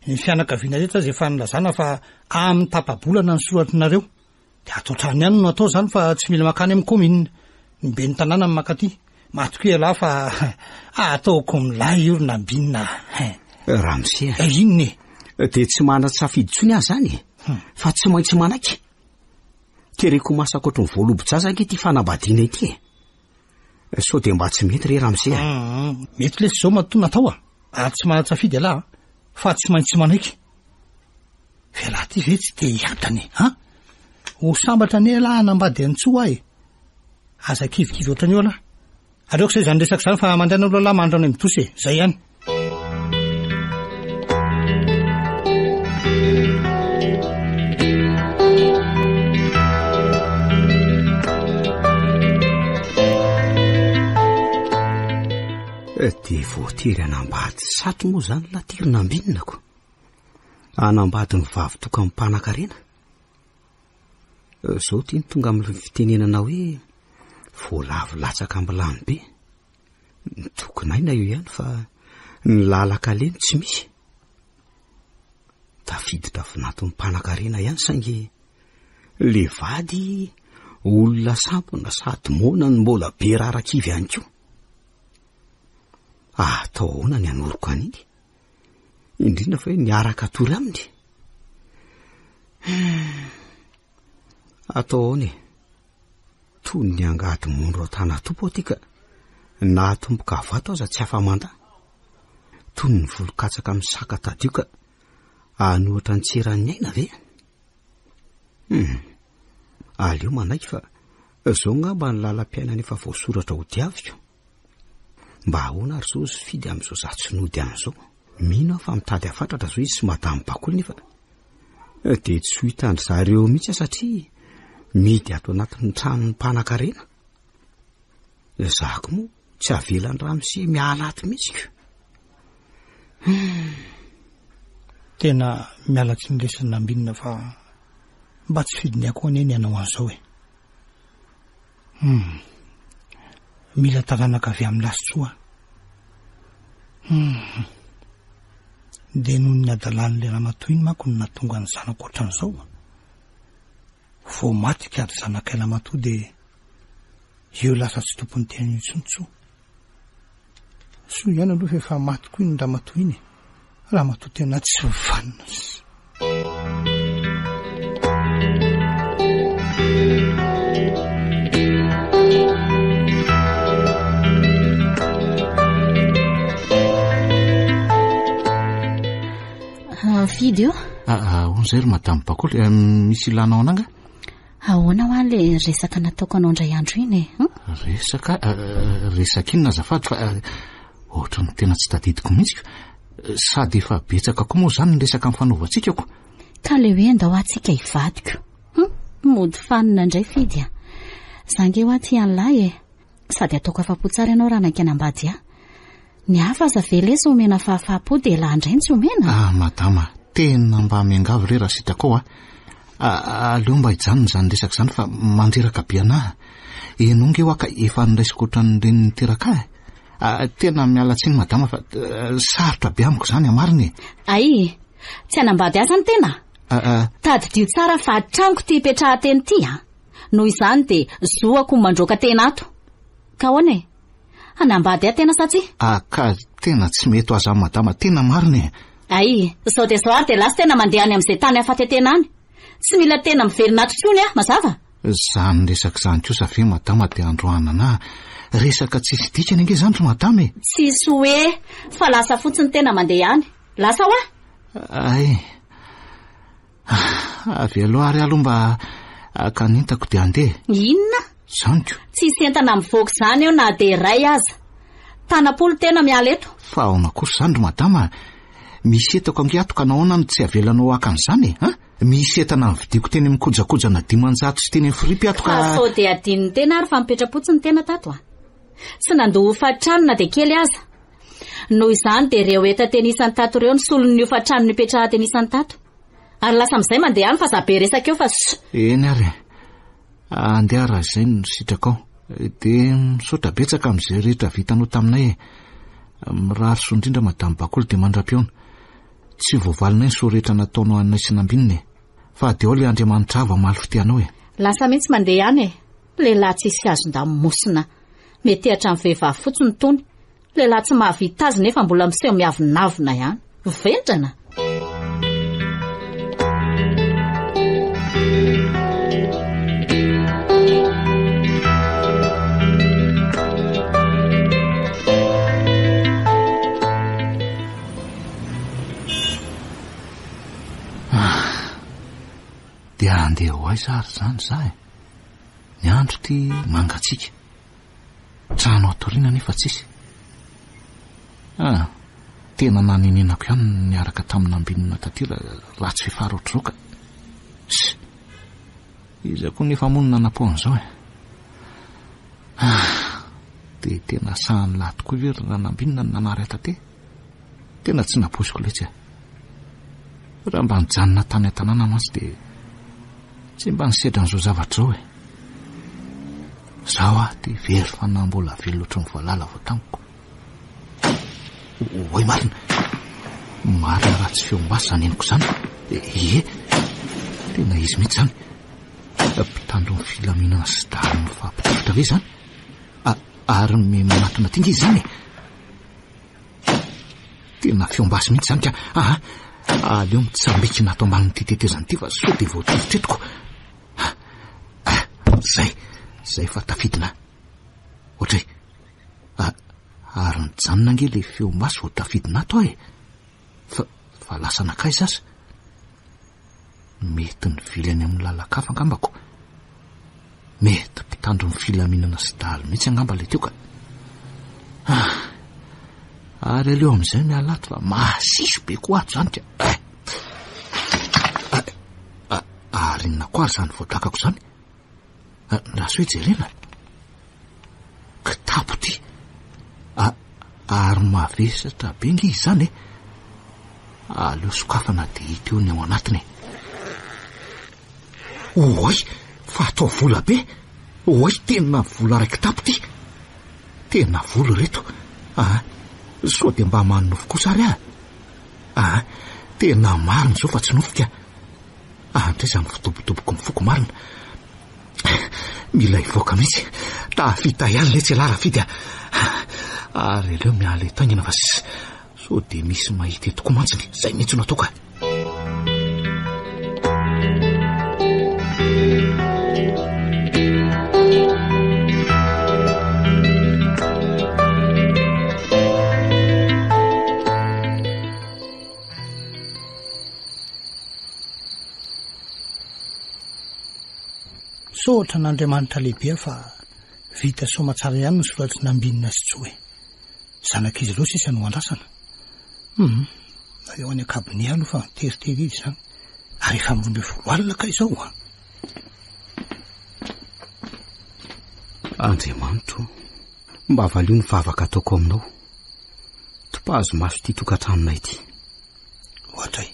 ny fianakaviana rehetra azy efa nilazana fa amin'ny tapabolana ny soratrinareo dia atao trano ihany no atao zany fa tsy mila makany amin'ny commune ny be ny tanàna amin'ny makaty matiko lahy fa ataoko milahy io ry nambinina raha mise inony dia tsy manatry safidy tsony azy zany fa tsy maintsy manaiky tereko masako ohatry ny voalobo-jaza nge ty fanambadiana ity so dia mba tsy mety re raha mise mety lesy zao matoa natao ary tsy manatry safidy lahy fa tsy maintsy manaiky fialahy ty ve tsy te hiatany ho sambatra ny lahy hanambady antsoa aza kivikivy ohatrany eo lahy aleoko zay zany resaka zany fa mandraina aloha lahy mandrana mitosy zay ihany dia voatery anambady satry moa zany latyry nambinina anambady ny vavy toka amin'ny mpanan-karena zao ty ny tonga amin'ny fitenenana hoe voalavo latsaka ambilany be ny tokonaina io ihany fa ny lalaka leny tsy misy tafiditra vinaton'ny mpanan-karena ihany sange le vady olona sambona sady mona ny mbola be rarakivy ihany koa. Atao ahoana ny anoroko aniny, indrindra fa hoe niaraka tory aminy. Atao ahoana e, toy ny angady mondro tana tompo aty ka natomboka avato aza tsy afa-manda, toy ny volo-katsaka amin'ny saka tadio ka anohatra ny tseran'ny aina ve? Aleo manaiky fa zao ngamba ny lalam-piainana efa voasoratra ho diaviko. Mba ahoana ary zao fidy amin'izao zatsinody an'izao. Mino aho fa mitady afatratra zao izy sy madamy bakolo nefa dia tsy ho hitandry zareo mihitsy satria midy ato anatin'ny tranony mpanan-karena. Zako moa tsy avelan'ny ramose miala ato mihitsy. Tena miala tsy nilesina ambinina fa mba tsy fidiny akoho aneny ianao an'izao e. Mila taranaka avy amin'ny lasitsoa. Dia noho ny adalan'ilay ramatoa manko no nahatonga ny zanako ohatran'izao. Vao maty kady zanakay ramatoa dia eo lasa tsy tompony tena intsonotso. Soa ihany aloha efa maty koa ny ramatoa iny. Ramatoa tena tsy vanina. Video? Onzay ry madame Bakolo, misy ilanao ananga? Ahoana ho le resaka nataoko anao indray andro iny e? Resaka iny nazafady fa ohatra ny tena tsy tadidiko mihitsy. Sady efa betsaka koa moa zany ny resaka amin'ny fanaovantsika ko. Ka le hoe andao atsika hivadiko. Mody fanina indray fidy a. Zange ho aty an'lahy e. Sady ataoko afa-po tsara ianao raha nankena ambady a. Ny hafa aza velesa omena fahafapo dia laha indray tsy omena. Madama, tena mba miangavy re raha sitrako aleo mba hijanona zany resaka zany fa mandreraka be anahy. Enonge ho aka efa niraisiko ohatran'ny reniny teraka. Tena miala tsiny madama fa sarotra be amiko zany amariny. Ai, tsy anambady aza ny tena. Tadidio tsara fa trango ty hipetrahateny ty a. Noho izany dia zoako mandroaka tena ato. Ka hoana e? Anambady a tena satsy? Ka tena tsy mety ho aza madama, tena mariny. Ai, zao dia zao ary dia lasa tena mandeha any amin'izay tany afatetena any. Tsy mila tena miverina ato tsony a, mazava? Zany resaka zany kosa ve madama dia androana na resaka tsisy dikany ange zany ry madama e. Tsisy hoe fa lasa fotsiny tena mandeha any. Lasa ho a? Ai, avy aloha ary aloha mba kanintako dia andeha. Inona? Zaniko. Tsisy entana mivoaka zany eo na dia iray aza. Tanapolo tena miala eto. Fa ahoana kosa zany ry madama, misy etako ange ato ka nahoana ny tsy avelanao hakan'izany e. Misy etana nividiako teny mikojakojana 500 sy teny fripy ato ka. Sao dia adininy tena ary fa mipetra-potsiny tena tato a. Tsy nandoha hofa-trano na dia kely aza. Noho izany dia ireo eta teny isan'ny tato ireo ny solony ny hofa-trano nipetraha teny isan'ny tato. Ary lasa amin'izay mandeha any fa za be resaka eo fa eny ary. Andeha raha izay no sitrakao. Dia misaotra betsaka amin'izay rehetra vitanao taminay e. Mirary so indrindra madame Bakolo dia mandra-piona. Tsy voavalina ny so rehetra nataonao anay sy nambinina e. Fa dia ao le Andriamanitra ava maly fitianao e. Lasa mihitsy mandeha any e. Lehilahy tsisy azon-damosina. Mety hatramin'ny vehivavy fotsiny tony. Lehilahy tsy mahavita azy nefa mbola miseho miavinavina ihany. Vendrana. Dia andeha ho aiza ary zany za e. Ny andro ty mangatsika. Trano atoriana nefa tsisy. Tena naninenako ihany niaraka tamin'ny ambinina tatila raha tsy fefara ohatr'izao ka. Iza koa nefa monina napoan'izao e. Dia tena sahany lahy tokoa ve raha nambinina ny nanary atate. Tena tsy naposiko letsy e. Raha mba nijanona tany an-tanàna mantsy dia tsy mba nisedra n'izao zavatra zao e. Zaho dia very fa na mbola velona ohatry ny voalala vao tamiko. Oi marina. Marina raha tsy feo mbasy zany eniko zany. Tena izy mihitsy zany. mpitandro ny filaminana sy dary ny fampitotra ve zany ary me manatona tinga izy zany tena fiombasy mihitsy zany ka aleo mitsambika natao ambaniny ty tetezany ty fa so de voativitretiko zay fa tafidina ohatray ary nijanona nge le fiombasy vo tafidina ato fa lasa nakay sasa mety ny vilany amin'ny lalakafa angambako mety mpitandro ny filaminana sy dalo mihitsy angamba le teo ka ary aleo am'izay mialato fa mahasisy be ko ato zany ka ary nako ary zany voadrakako zany raso hoe jerena kitapo ty ary mavesatra be nge izy zany aleo sokafana de hita eo ny ao anatiny oy fa atao vola be oy tena vola ray kitapo ty tena volo reto so de mba manonofo kosa ary tena marina zao fa tsy nofika ndray zany fitobotoboko mifoko marina mila ivoaka mihitsy tafita ihany le tsy lara fidy ary aleo miala etaingina fa so de misy mahita etoko mantsiny zay mihitsy no ataoka sotra n'Andriamanitra lehibe fa vita somatsara ihany ny soratry nambinina sy tsy hoe zanak'izy ireo sisa no andrasana eo any akabony alo fa teritery izy zany ary efa mirombe folo alina ka izao Andriamanitro mba valio ny vavaka ataoko aminao topazo maso ty tokantranonay ity ohatray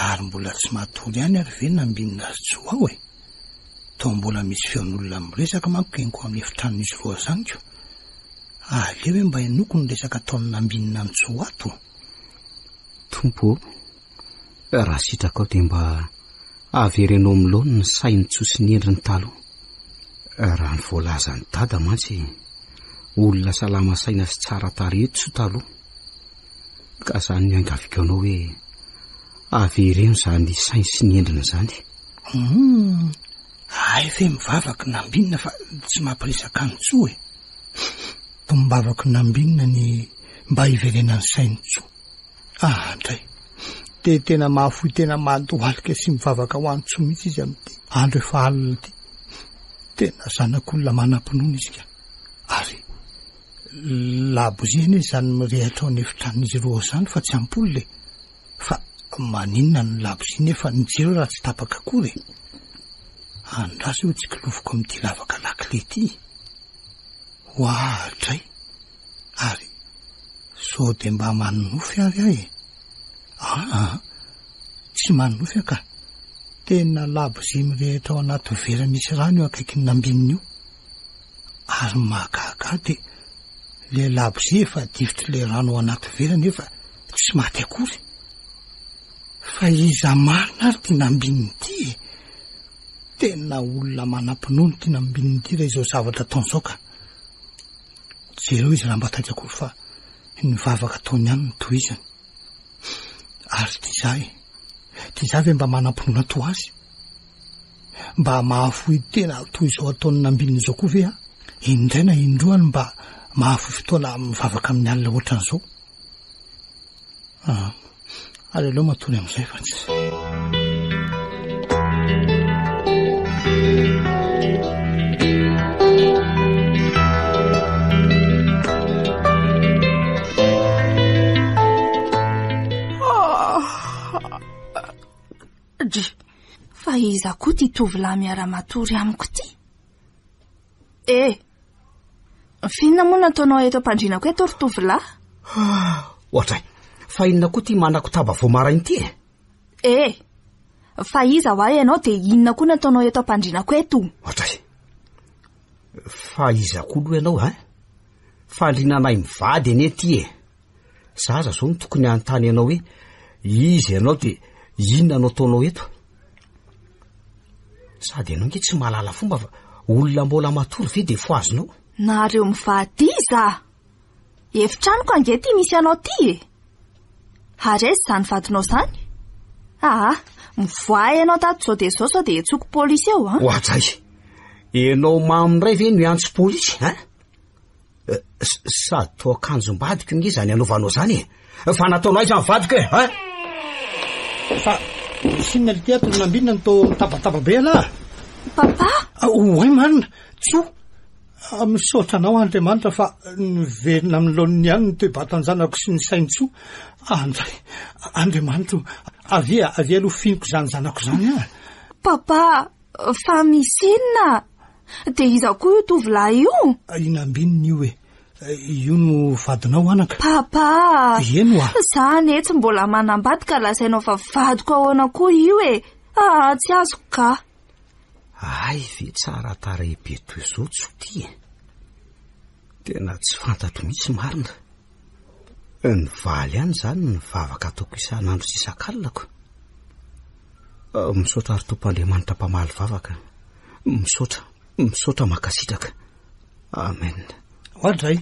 ary mbola tsy matory ihany ary ve nambinina sy tsy hoa to mbola misy feon'olona miresaka manko kenko amin'ny efitranon'izy roa zaniko aleo hoe mba enoko ny resaka ataony nambinina amin'ny tsy ato tompo raha sitraka ao de mba averenao milony ny sainy tsosi ny endriny taloha raha ny voalazany dada mantsy olona salama saina sy tsara tareto so taloha ka zany ny angavika anao hoe avereno zany sainy sy ny endriny zany fe mivavaky nambinina fa tsy mampiresaka any tso to mibavaky nambinina ny mba iverenany sainy tso ndray de tena mahafoy tena mandohalika sy mivavaka ho any tso mihitsy izy amin'ty andro efa alina ty tena zanak'olona manam-pinoana izy ka ary laboziny izy zany mirehatra ao ny efitran'izy roa zany fa tsy ampolole fa maninona ny laboziny efa nijero raha tsy tapaka akory andraso eo tsy kilofoko amin'ity lavaka lakile ty ohatray ary so de mba manonofy ary tsy manonofy ka tena labozy mirehitra ao anaty vera misy rano eo akaiky ny nambinina io ary mahagaga de le labozy efa divitry le rano ao anaty vera nefa tsy maty akory fa iza marina ary ty nambininy ty tena olona manam-pinoana ty nambininy ty raha izao zavatra ataon'izao ka jereo izy raha mba taitra akory fa ny vavaka ataony ihany ny toy izany ary ty zay ve mba manam-pinoana to azy mba mahafoy tena toy izao ataony nambininy izao koa ve indray na indroany mba mahafoy fotoana mivavaka amin'ny alina ohatran'izao ary aleo matory amin'izay fa tsy fa iza koa ty tovolahy miara-matory amiko ty finona moa nataonao eto ampandrinako eto ry tovolahy ohatray fa inona koa ty manako taba vo marainy ty fa iza ho ahy ianao de inona koa nataonao eto ampandrinako eto ohatray fa iza koa aloha ianao fandrinanay mivady ane ty zaza zao ny tokony antany ianao hoe izy ianao de inona anao ataonao eto sady ianao nge tsy mahalala fomba fa olona mbola matory ve de foazonao? Nareo mivady efitranoko ange ty misy anao ty e. Aresy zany vadinao zany? Mivoay ianao tato zao de zao sao de etsoko polisy eo a. Ohatsay, ianao mamindray ve no iantso polisy sady to akanjom-badiko nge zany anaovanao zany e. Fa nataonao aiza mivadiko e fa sinna le teatro nambinina ny to mitabataba be ala. Papa? Oay marina tso misaotra anao Andriamanitra fa niverina amin'ny laoniny ihany ny toe-batanjanako sy ny saintso. Andray Andriamanitra avia aloha finiko zany zanako zany a. Papa, fa misy inona? De iza koa io tovolahy io? Inambininy io io no vadinao anaka. Papa, eno zany tsy mbola manambadika lasainao fa vadiko ahoana koa io e. Tsy azoko ka. Ay ve tsara tarehy be toy izao tsoty e. Tena tsy fantatro mihitsy marina. Ny valy ihany zany ny vavaka ataoko isan'andro sy isan-kalinako. Misaotra ary Tompoandriamanitra mpamaly vavaka. Misaotra makasitraka. Amen. Ohatray,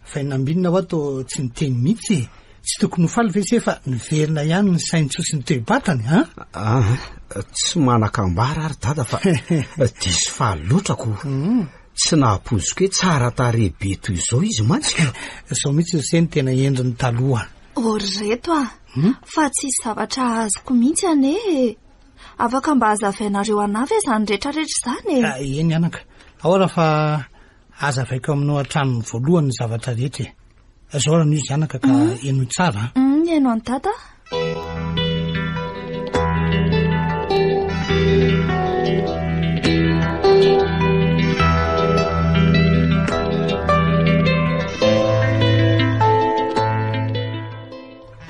fa inambinina ho ato tsy niteny mihitsy. Tsy tokony ho faly ve se fa niverina ihany ny saintso sy ny toe-batany tsy manan-kambara ary dada fa diso faly loatrako. Tsy nahapoziko hoe tsara tarehy be toy izao izy mantsika. Zao mihitsy se ny tena endriny taloha. Reto fa tsisy zavatra azoko mihitsy ane. Afaka mba hazavainareo anavy zany rehetrarehetra zany eny anaka. Ahora fa hazavaiko aminao hatramin'ny voalohany ny zavatra rehetra. Zao rano izy anaka ka eno tsara. Eno any tata.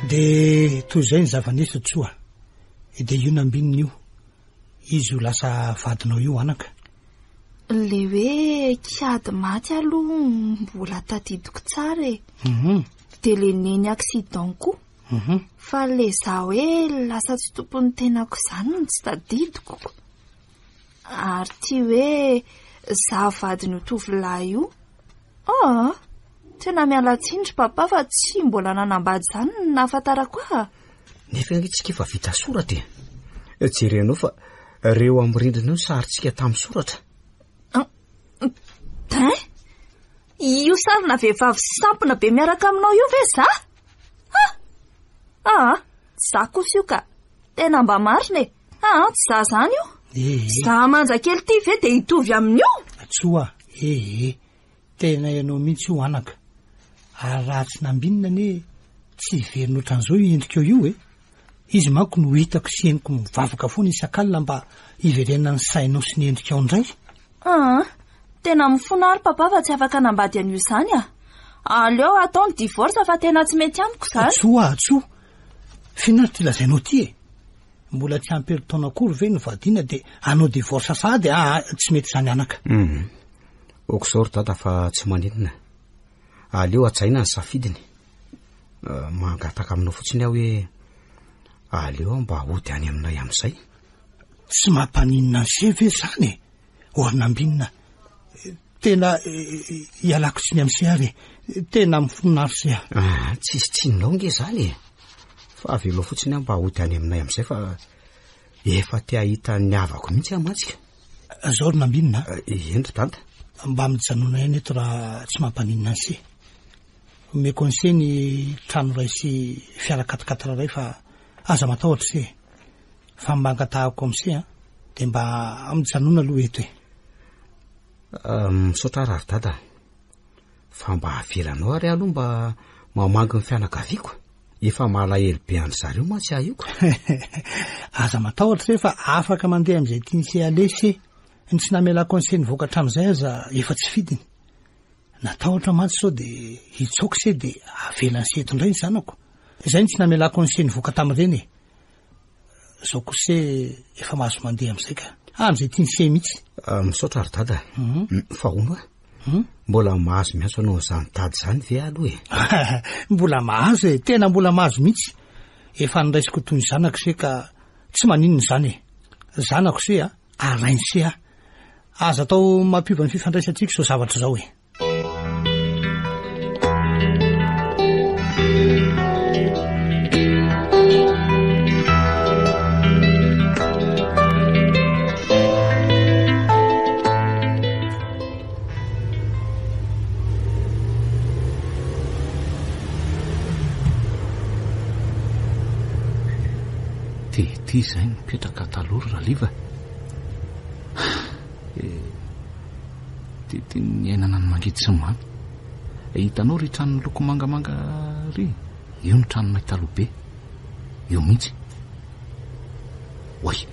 De toy izay ny zava-neso tsoa. De io nambininy io. Izy ho lasa vadinao io anaka. Le hoe kiady maty aloha mbola tadidiko tsara e. De le neny accident koa. Fa le za hoe lasa tsy tompony tenako zany no tsy tadidiko. Ary ty hoe za vadiny tovolahy io. Tena miala tsindry papa fa tsy mbola nanambady zany no nahafantarako a. Nefa tsika efa vita soratra e. Jerenao fa reo amin'ny rindrina io sarintsika tamin'ny soratra. Io sarina vehivavy sampona be miaraka aminao io ve za? Za kosa io ka tena mba marina e. Tsy za zany io. Za manja kely ty ve de hitovy amin'io? Tsoa, tena ianao mihitsy io anaka. Ary raha tsy nambinina ne tsy verina ohatran'izao endrikao io e. Izy manko no hitako sy henoko mivavaka foana isan-kalina mba hiverena ny sainao sy ny endrikao indray. Tena mifona ary papa fa tsy afaka nambady an'io zany a. Aleo atao ny divorce fa tena tsy mety amiko zany. Tsoa. Finaritra ilazainao ty e. Mbola tsy amperi-taona akory ve no vadiana de anao divorce sady tsy mety zany anaka. Okizao ry dada fa tsy manenina. Aleo atsaina ny safidiny. Mangataka aminao fotsiny aho hoe aleo mba hody any aminay amin'izay. Tsy mampaninina ny se ve zany e. Ornambinina. Tena ialako tsy ny am'se ary tena mifonaro se. Tsisy tsinonao nge zany e. Fa avelao fotsiny aho mba hody any aminay amin'izay fa efa te ahita ny havako mihitsy aho mantsika. Zao Ornambinina. Endry dada. Mba mijanona eny eto raha tsy mampaninina ny se. Mekonse ny trano ray sy fiara katikatara ray fa aza matahotra se. Fa mangatahako am'se de mba mijanona aloha eto e. Misaotra rary dada. Fa mba avelanao ary aloha mba mamangy ny fianakaviako. Efa malahelo be any zareo mantsy ahiko. Aza matahotra se fa afaka mandeha am'izay tiany se alese. Ny tsy namelako ny se ny vokatrano'izay aza efa tsy fidiny. Natahotra mantsy sao de hitsoko se de avelany se eto indray ny zanako. Izay ny tsy namelako ny se ny voka tamin'ireny e. Zao koa se efa mahazo mandeha am'izay ka. Am'izay tiany se mihitsy. Misaotra ary dada. Fa ono mbola mahazo miantso anao zany tady zany ve aloha e. Mbola mahazo e. Tena mbola mahazo mihitsy. Efa niraisiko toy ny zanako se ka tsy maninona zany e. Zanako se arainsea aza atao mampiova ny fifandraisantsika so zavatra zao e. ty zay mipetraka talory rahaliva ty niainana ny mangidy sy ny mamy hitanao ry tranony loko mangamanga ry io ny tranonay talobe io mihitsy oay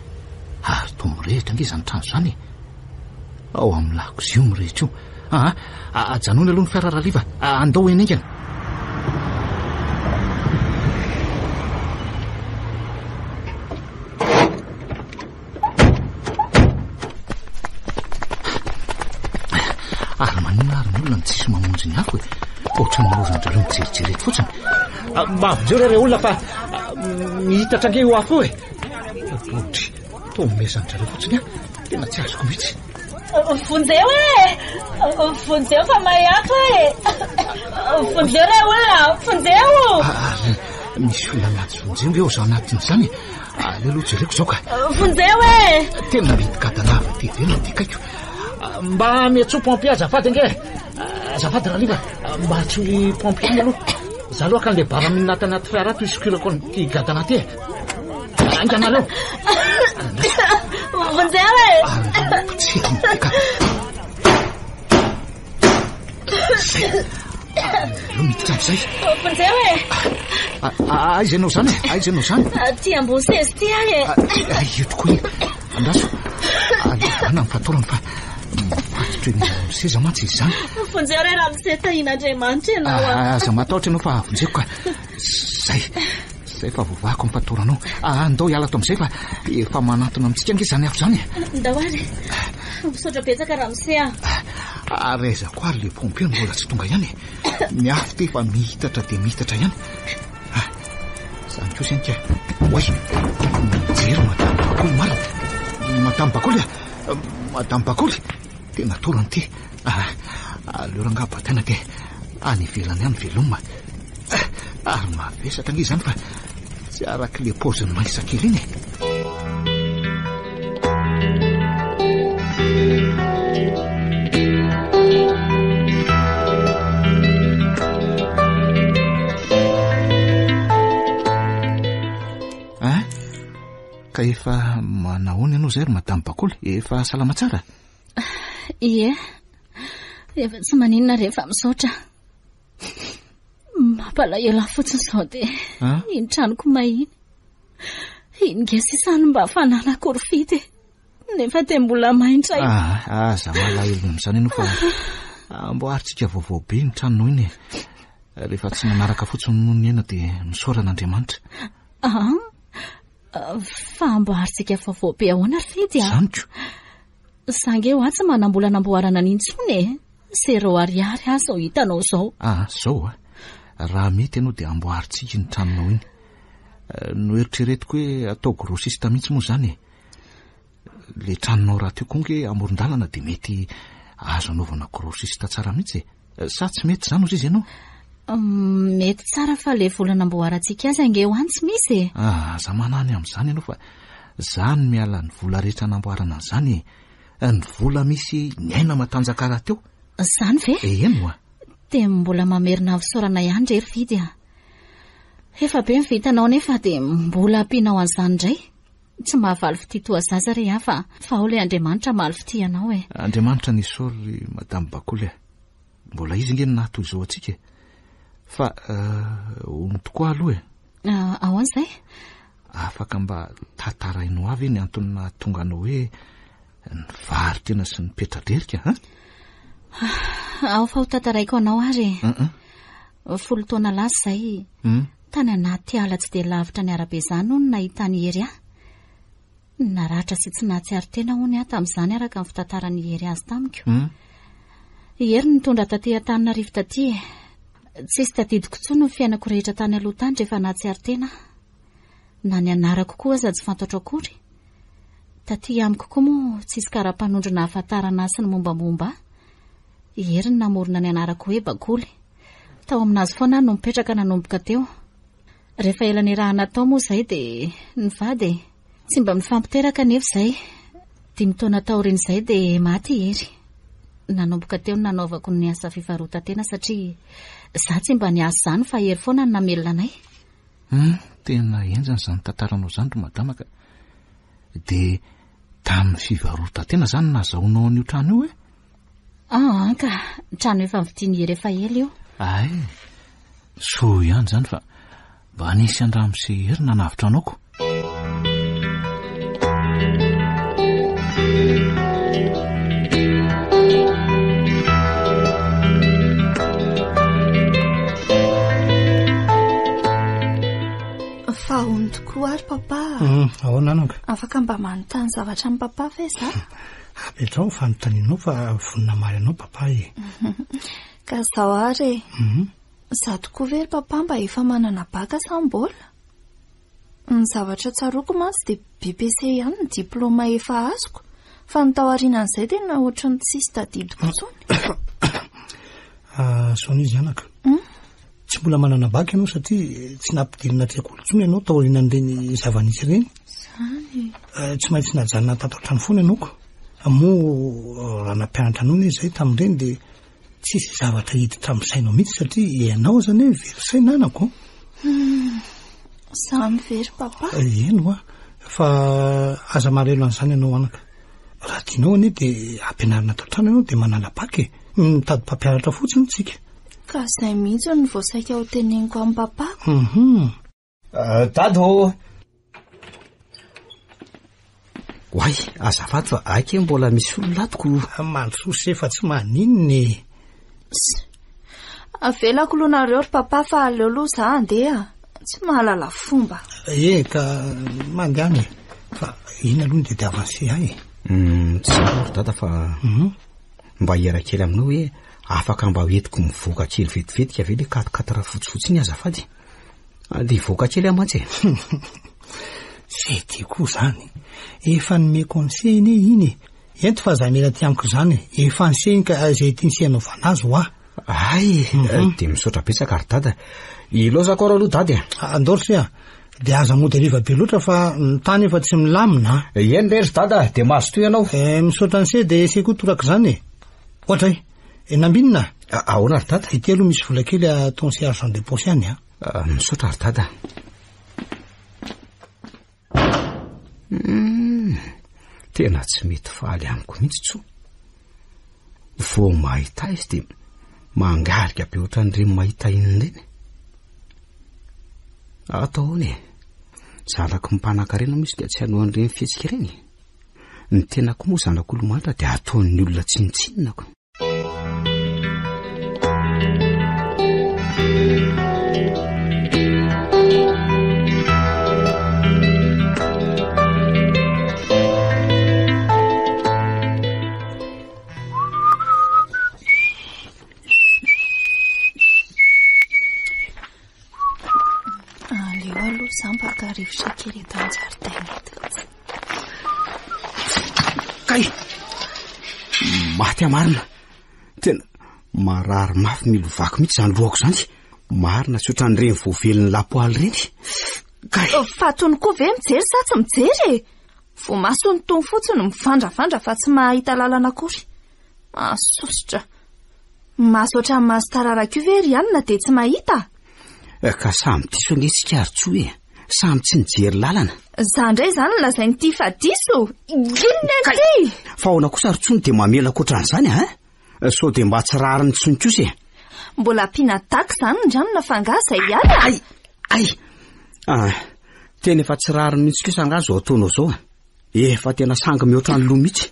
ary to mirehitra nge zany trano zany ao amin'ny lakozy io mirehitra io ajanony aloha ny fiara rahaliva andao eny aingana. Tsisy mamonjy ny afo ohatry ny rozandrareo mijerijereto fotsiny mavonjeo re olona fa mihitatra nge io afo e otry to mezandrareo fotsiny tena tsy azoko mihitsy. Vonjeo vonjeo fa mahiafo vonjeo re olona vonjeo misy olona miatsy vonjeo nge o zao anatiny zany alealoha jereko zao ka vonjeo tena mihitygadalava ty velona ty kaiko mba miatso pompier azafady ange azafady rahaliva mba tsy pompier aloha za aloha ka le bara minata anaty fiara to isikilako ty gadana ty anganareo vonjeo eo miditra am'izay vonjeo aiza anao zany aiza anao zany ty ambony sezy ty io tokoa andraso alevana mifatorany fa seza mantsy izy zany vonjeo re raha misetahinaandriamanitra ianao aza mataotra ianao fa vonjeko ka zay fa vovako mifatoranao andao hiala ato am'izay fa efa manatona amitsika nge zany afo zany ndao ary misaotra betsaka raha misea arezako ary le pompier mbola tsy tonga ihany miafo ty fa mihitatra de mihitatra ihany zany ko zany ka oay mijery madame bakoly marina madame bakoly madame bakoly tena torany ty aleo rangaba tena de any ivelany any veloma ary mavesatra nge zany fa tsy araky le poziny maisakely iny ka efa manahoany ianao zay ry madame bakoly efa salama tsara ie efa tsy maninona rehefa misaotra mampalahelo fotsiny zao de iny tranoko mahiny iny nge sisany mba fananako rofity nefa de mbola maintra aza malahelo am'izany ianao fa mboaritsika vaovao be ny tranonao iny rehefa tsy manaraka fotsiny noho ny aina de misoran'Andriamanitra fa amboaritsika vaovao be ahoana rifidy zaniko sange ho atsy manambola namboarana nintsony zero ariary aza ho hitanao zao zao raha mety ianao de amboaritsika ny tranonao iny no eritreretiko hoe atao grossiste mihitsy moa zany le tranonao raha teo koa nge amoron-dalana de mety azo anaovana grossiste tsara mihitsy sa tsy mety zany ozy izy ianao mety tsara fa le vola namboarantsika azy ange ho any tsy misy za manany am'izany ianao fa zany miala ny vola rehetra namboarana an'izany ny vola misy ny aina matanjaka raha teo zany ve eno de mbola mamerina visorana ihany rery vidy efa be mivitanao nefa de mbola ampianao an'izany indray tsy mahavaly fititoa zaza re hafa fa ao le Andriamanitra mahaly fity anao Andriamanitra ny sory madame bakoly mbola izy nge nato izao atsika fa ono tokoa aloha ahoan'izay afaka mba tatarainao avy ny antony tonga anao hoe ny vary tena sy ny petraderika ao fa ho tataraiko anao ary 10 taona lasa zay tany anaty ala tsy de lavitra ny arabe zany hony nahitany hery naratra sy tsy nahatsiary tena hony tam'izany araka ny fitantarany hery azy tamiko hery nitondra taty an-tanina rivo taty tsisy tadidiko tsony ny fiainako rehetra tany aloha tany rehefa nahatsiary tena na ny anarako koa aza tsy fantatra akory Taty amiko koa moa tsisy kara-panondrona hahafantarana sy ny mombamomba. Hery ny namorona ny anarako hoe bakoly. Tao aminazy foana no mipetraka nanomboka teo. Rehefa ela ny raha natao moa izay dia nivady. Tsy mba mifampiteraka nefa izay. 5 taona taorian'izay dia maty hery. Nanomboka teo ny nanaovako ny asa fivarotantena satria za tsy mba niasa izany fa hery foana ny namelona anay. Tena enjana izany tantaranao izany ro madama ka. Dia tamin'ny fivarotantena izany nazahoanao an'io trano io e? Ka trano efa mividiany hery efa ela io. Ay, so ihany izany fa mba nisy andramo sy hery nanavitra anaoko. Fahony tokoa ary papa. Ahoana anao ka? Afaka mba manontany zavatra amin'ny papa ve za? Apetrao fanontanianao fa vonina mary anao papa e. Ka zao ary za tokoa very papa mba efa manana baka sa mbola? Ny zavatra tsaroako mantsy dia BPC ihany ny diplôma efa azoko. Fa ny tao aorianan'izay dia na ohatran'ny tsisy tadidiko intsony. Son'izy anaka. Tsy mbola manana baka ianao satria tsy nampidirina tsekoly intsony ianao tao aorianan'ireny zava-nisy ireny. Tsy maintsy najanona tato an-trano foana ianaoko. Moa raha nampianatra anao izay tamin'ireny dia tsisy zavatra hiditra amin'ny sainao mihitsy satria ianao zany hoe very saina anako. Za mivery papa. Eno fa aza marelo an'izany ianao anaka. Raha tianao anie dia ampianarina tao an-trano ianao dia manala baka e. Mitady mpampianatra fotsiny tsika. Ka izay mihitsy ny voasaika ho teneniko amin'ny papa. Dado. Hoay, azafady fa aike mbola misy olona latoko. Mandroso efa tsy maninona. Avelako lonareo ry papa fa aleo aloha za andeha. Tsy mahalala fomba. Ka mandehany. Fa ina aloha dia avansy ahy. Tsy maro dada fa mba hiera kely aminao hoe afaka mba hoentiko mivoaka kely vetivetika ve le 4 fotsifotsy iny azafady. Dia voaka kely amantsy e. Zay tiako zany. Efa nomeko anseny iny. Ento fa za mila ty amiko zany. Efa anseny ka izay tiansehanao vanazy ho ah. Ay, dia misaotra betsaka ary dada. Ilozako aro aloha dady. Andorso ia. Dia aza mody riva be loatra fa ny tany efa tsy milamina. Eny rery dada, dia mahazo toy ianao. Misaotra anse dia esy koa toraka izany e. Ohatra nambinina. Ahoana ary dada? Ity aloha misy vola kely ataony sy argent de poche ihany a. Misaotra ary dada. Tena tsy mety faly amiko mihitsy tso. Vao mahita izy dia mangarika be ohatran'ireny mahita inona ireny. Atao hoany e. Zanako mimpanan-karena misy dia tsy hanao an'ireny fihetsika ireny. Ny tenako moa zanak'olo-manitra dia ataon'ny olona tsinitsinonako. Rivotra kely eto an-jaridaina eto. Kay! Maty amarina. Tena marary mafy milovako mihitsy izany lohako izany. Marina tsy ohatran'ireny voavelon'ny lapoaly ireny. Kay! Fatony koa ve mijery sa tsy mijery e? Vao masony tony fotsiny mivandravandra fa tsy mahita lalana akory. Masosotra. Masotra maso tararaka io ve ry anina dia tsy mahita? Ka samy diso anetsika ary tsoa e. Samy tsy nijery lalana. Za indray izany lazay ny ty fa diso. Inona ty? Fa ahoana kosa ary tsony dia mamela koatran'izany ha? So dia mba tsy rariny tsony kosa e. Mbola ampiana-taka izany ny ranona fangasa ihany. Ay. Tena efa tsy rariny mihitsy kosa angaha zao ataonao zao. Efa tena sangy mihoatra ny loha mihitsy.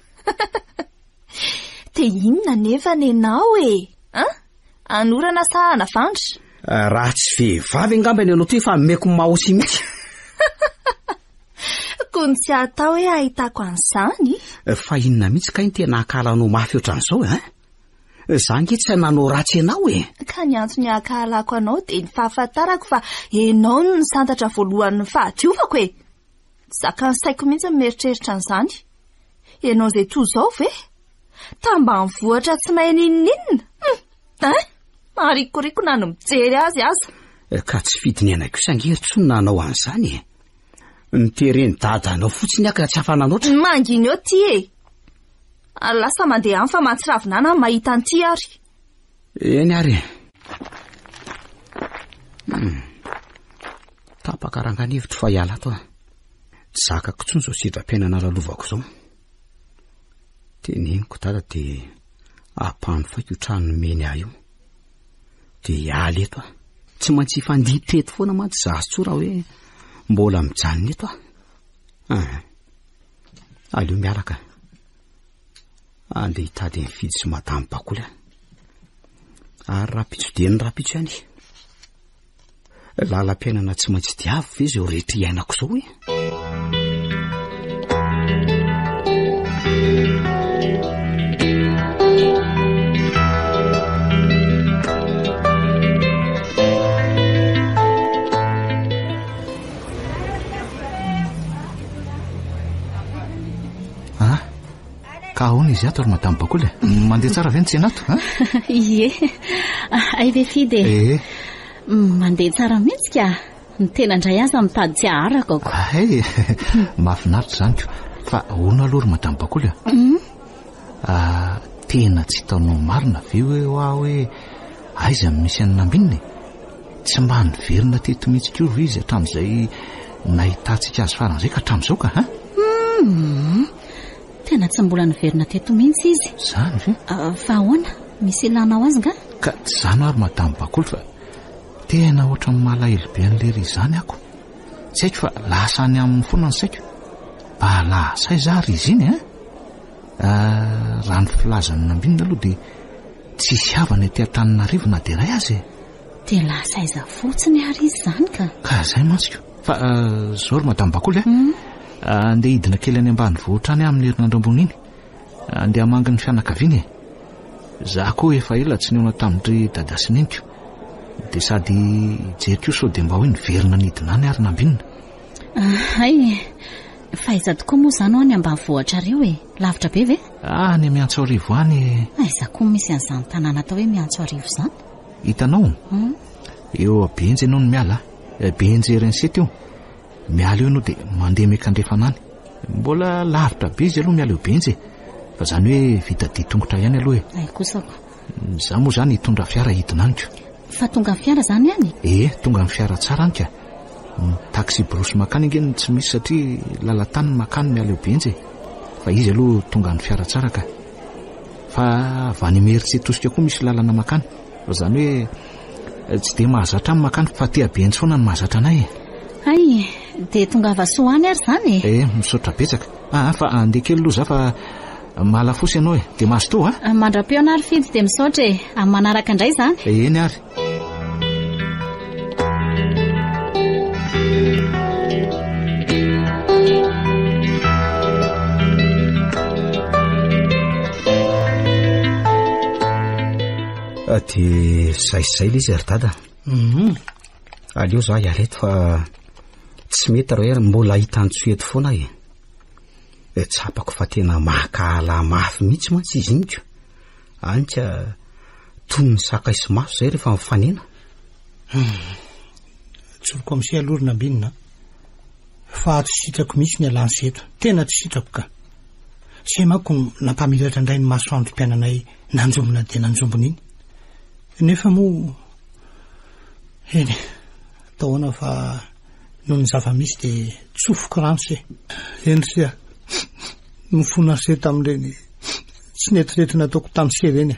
Dia inona nefa nenao e? Anorana sa anavandra? Raha tsy vehivavy angambany ianao ty fa meko mahosy mihitsy. Kony tsy atao hoe ahitako an'izany. Fa inona mihitsy kay ny tena akalanao mafy ohatran'izao ha? Za nge tsy nanao ratsy ianao e. Ka ny antony akalako anao dia ny fahafantarako fa ianao no santatra voalohan'ny fahadiovako e. Zaka ny saiko mihitsy mieritreritra an'izany. ianao izay toy izao ve tambany vohatra tsy mahay ninninina marikoriko na no mijery azy aza ka tsy fidiny anay kosa angery-tsony nanao an'izany nitereny dadanao fotsiny aka tsy afananoatra manginy eo ty lasa mandeha any fa mansiravinana mahita an'ty ary eny ary tapakaranganevitro fa hiala ato zakako tsony zao sidram-piainana lalovako zao teneniko dada dia ampano faiko io trano nomeny ahy io dia hialy eto tsy maintsy fandihy teto foana mantsy zazo tsoa raha hoe mbola mijanona eto aleo miaraka andeha hitady ny fidy sy madamy bakoly ary raha-pitsodeny raha-pitso ihany lalam-piainana tsy maintsy diavo ve zao rehetra iainako zao ka ahoana izy ato ary madamy bakoly mandeha tsara ve ny tsenato ie ay ve fidy mandeha tsara mihitsy ka ny tena indray aza mitady tsy aharako ako mahafinaritra zany ko fa ahoana aloha ry madamy bakoly tena tsy hitanao marina ve hoe aiza misy anynambininy tsy mba niverina teto mihitsy ko ve izy hatramin'izay nahitantsika azy faran'izay ka hatramin'izao ka tena tsy mbola niverina teto mihitsy izy zany ve fa ahoana misy ilanao azy nga ka zany ary madamy bakoly fa tena ohatra ny malahelo be an'lery izany ako tsy haiko fa lasa any amin'ny foana ny saiko mba lasay za ry izy iny raha ny filazany nambinina aloha dia tsy siavana ety an-Tananarivo na dia ray azy dia lasaiza fotsiny ary izy zany ka zay mantsiko fa zao ry madamy bakoly andeha hidina kely any ambany vohitra any amin'ny herinandro ambony iny andeha hamangy ny fianakaviana za koa efa ela tsy niona tamin'ndry dada sy neniko dia sady jery koa sao dia mba hoe niverina nidina any ary nambinina ay faiza tokoa moa zany ho any ambany vohatra reo lavitra be ve ny miantso arivo any za koa misy an'izany tanàna atao hoe miantso arivo zany hitanao eo abenjy ianao no miala benjy rensety io miala eo ianao dia mandeha mekandrefanany mbola lavitra be izy aloha miala eo benjy fa zany hoe vita dia tongotra ihany aloha ay kosako za moa zany hitondra fiara hidina anyko fa tonga ny fiara zany ihany tonga ny fiara tsara anyka taxi brosy makany ingeny tsy misy satria lalatany makany miala eo benjy fa izy aloha tonga ny fiara tsara ka fa vanimeritsy tosika koa misy lalana makany fa zany hoe tsy dia mahazatra amin'ny makany fa tia benjy foana ny mahazatra anay ay dia tonga vasoa any ary zany misaotra betsaka fa andeha kely aloha za fa malafosy ianao dia mahazo to mandra-peo anary fidy dia misaotra amin'ny manaraka indray zany eny ary dia zay le izy ary dada aleo za hiala eto fa tsy mety raha hoe mbola hitantsoeto foana tsapako fa tena mahakahala mafy mihitsy mantsy izy inyko anyka toy ny sakaiso maso zay rehefa mifanena tsoroko amin'izay alorina ambinina fa tsy sitrako misy ny alany seto tena tsy sitrako ka sy mako nampamiratra indray ny masoandro mpiainanay nanjombona dia nanjombona iny nefa moa eny atahoana fa noho ny zava-misy dia tsofoko rano se endrysea mifona se tamin'ireny tsy netrirehetra nataoko tamin'se ireny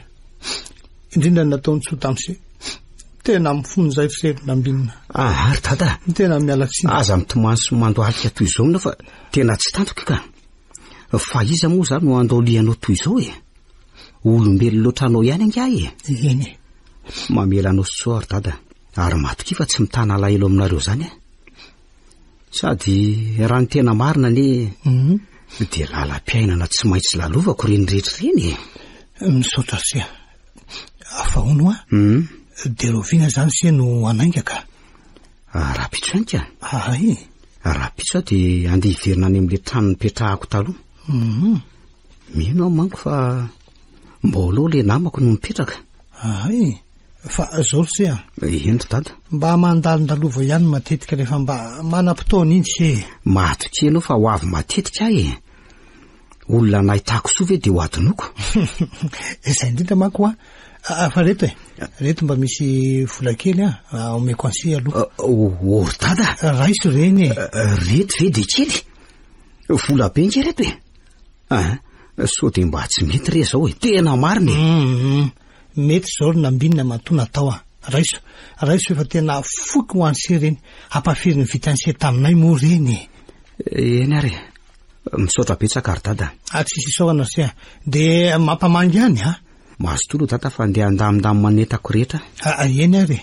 indrindra nataony tsoa tamin'se tena mifony zay fiserina ambinina ary dada tena mialatsiny aza mitomany sy mandoalika toy izao mina fa tena tsy tantoka ka fa iza moa zany no andolianao toy izao olombelo loatra anao ihany angah eny mamela anao soa ary dada ary matoky fa tsy mitana alahelo aminareo zany sady raha ny tena marina ne dia lalam-piainana tsy maintsy lalovako reny rehetra reny misaotra sea afahono dia roviana zany se no anaingaka raha-pitso any ka ay raha-pitso dia andeha hiverina any amin'le trano nipetrahako taloha mino aho manko fa mbola le namako no mipetraka. Ay, fa zao ry a ento dada, mba mandalindalova ihany matetika rehefa mba manam-potoana iny se. matoky anao fa ho avy matetika ahy e. Olona nahitako soa ve dia ho adinoko. Izay indrindra manko fa reto reto mba misy vola kely omeko ansi aloha. Ory dada, raiso reny reto ve dia kely vola be nke reto e. So dia mba tsy mety re zao e, tena mariny. Mety zao ry nambinina matona tao raiso efa tena foky ho an'se reny, hampafiry ny vitan'se taminay moa reny. Eny ary misaotra betsaka ary dada. Tsisy isaoana se de mampamangy ihany mahazo tolo dada fa ndeha andamindamy manetako rehetra. Eny ary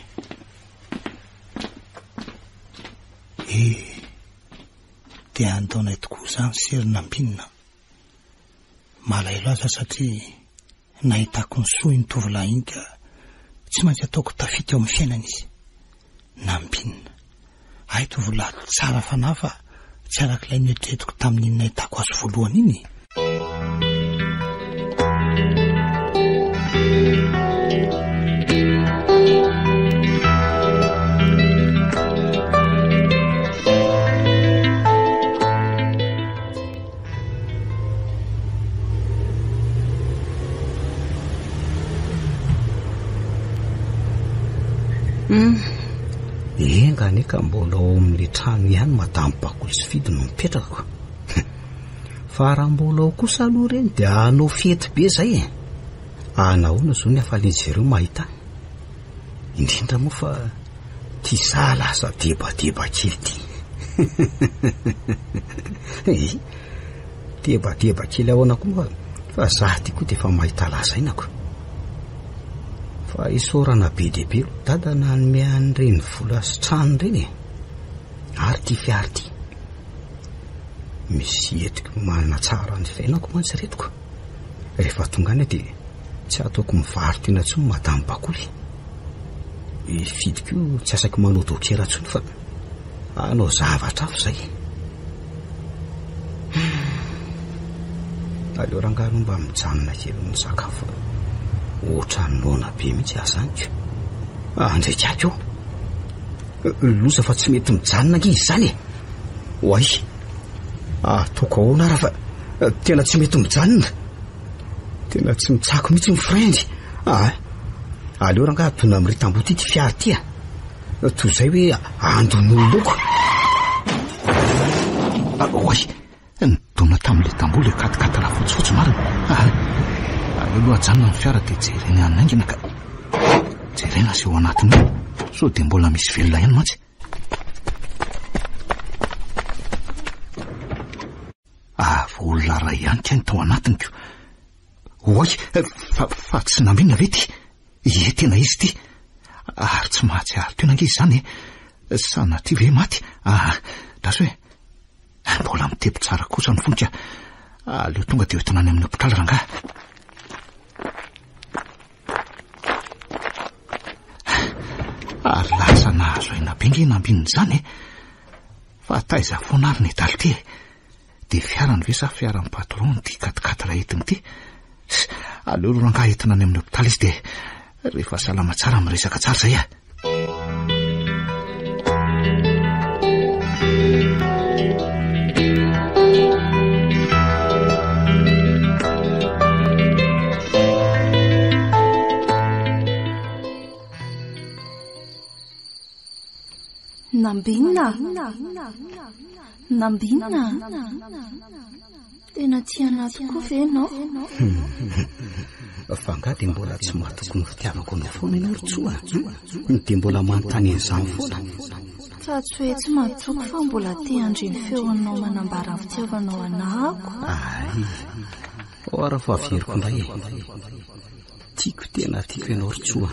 dia andaonay tokoa zany sery nambinina malaelo aza satria nahitako ny soa ny tovolahy iny ka tsy maintsy ataoko tafity ao amin'ny fiainana izy. Nambinina ay tovolahy tsara fanahy fa tsy arak'ilay noetretiko tamin'iny nahitako azo voalohany iny. Engane ka mbola ao amin'le trano ihany madamo bakoly sy fidy no mipetrakako. Fa raha mbola ao kosa aloha reny dia anao fety be zay e. Anahoana zao ny afalian'izy ireo mahita. Indrindra moa fa ty za lasa debadeba kely ty. Debadeba kely ahoana koa fa za ty koa dia efa mahita lazainako. Fa isorana be dehibe dada nanome an'ireny vola sy trano reny e. Ary ty fiary ty misy etiko manatsara ny fiainako mantsy retiko. Rehefa tonga any dia tsy ataoko mivary tena tsony madamo bakoly. Fidiko tsy asako manao dokera tsony fa anao zavatra afo zay. Aleo rangano mba mijanona kely ny sakafo. Oatra nona be mitsy azaniko. Andraikako loza fa tsy mety mijanona nge izy zany e. Oay toko ahoana raha fa tena tsy mety mijanona, tena tsy mitsako mitsy mifrendry. Aleo ranga tona amin'ny ritambo ty fiary ty toy zay hoe andon'oloko. Oay nidona tamin'le tambo le katikata raha fotsifotsy marina. Aloha ajanona ny fiara dia jerena anaingina ka jerena sy ao anatiny so dia mbola misy velona ihany mantsy. Olona ray ihany ka ny tao anatiny ko. Oay fa tsy nambinina ve ty? Tena izy ty ary tsy mahatsiaro tena nge izy zany sana ty ve maty. Daso hoe mbola mitebo tsara kosa ny fonika. Aleo tonga dia hoentina any amin'ny hopitaly rangahy. Ary lasa nahazo aina be nge nambinina zany fa taiza foana ary ny daly ty dia fiarany ve sa fiaran'ny patron ty katikati raha entiny ty. Aleo rangahy entina any amin'ny hopitaly izy dia rehefa salama tsara miresaka tsara zay Nambinina tena tiana tokoa ve ianao? Fa nga dia mbola tsy mahatoko ny fitiavako anao foana ianao ry tsoa. Dia mbola manontany an'izany foana. Fa tsy hoe tsy mahatoko fa mbola te handre ny feonao manambara ny fitiavanao anahako. Raha fa averiko indray tiako tena tiako ianao ry tsoa.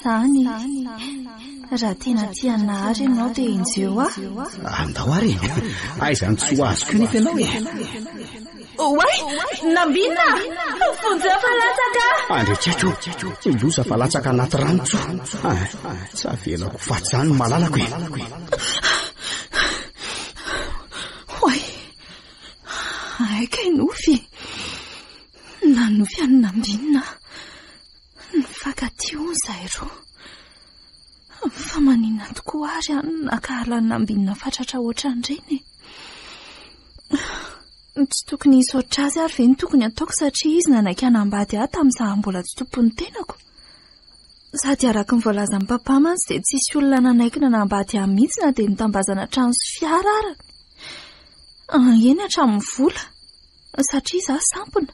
Zany raha tena tiana ary ianao dia injeo andao ary aiza ny tsoa azoko nefa ianao Oay, Nambinina fonja fa latsaka. Andrekako loza fa latsaka anaty rano tsoa. Tsy avelako faty zany malalako Oay Manoviany Nambinina. Nifankatia hono zahay roa. Fa maninona tokoa ary nakahalany Nambinina fatratra ohatran'ireny. Tsy tokony hisy oatra azy ary ve ny tokony ataoko satria izy nanaiky hanambady ahy tamin'izaho mbola tsy tompon'ny tenako. Sady araka ny voalazan'ny papa mantsy dia tsisy olona nanaiky nanambady ahy mihitsy na dia nitambazana trano sy fiara arany. Eny hatramin'ny vola satria izaho sampona.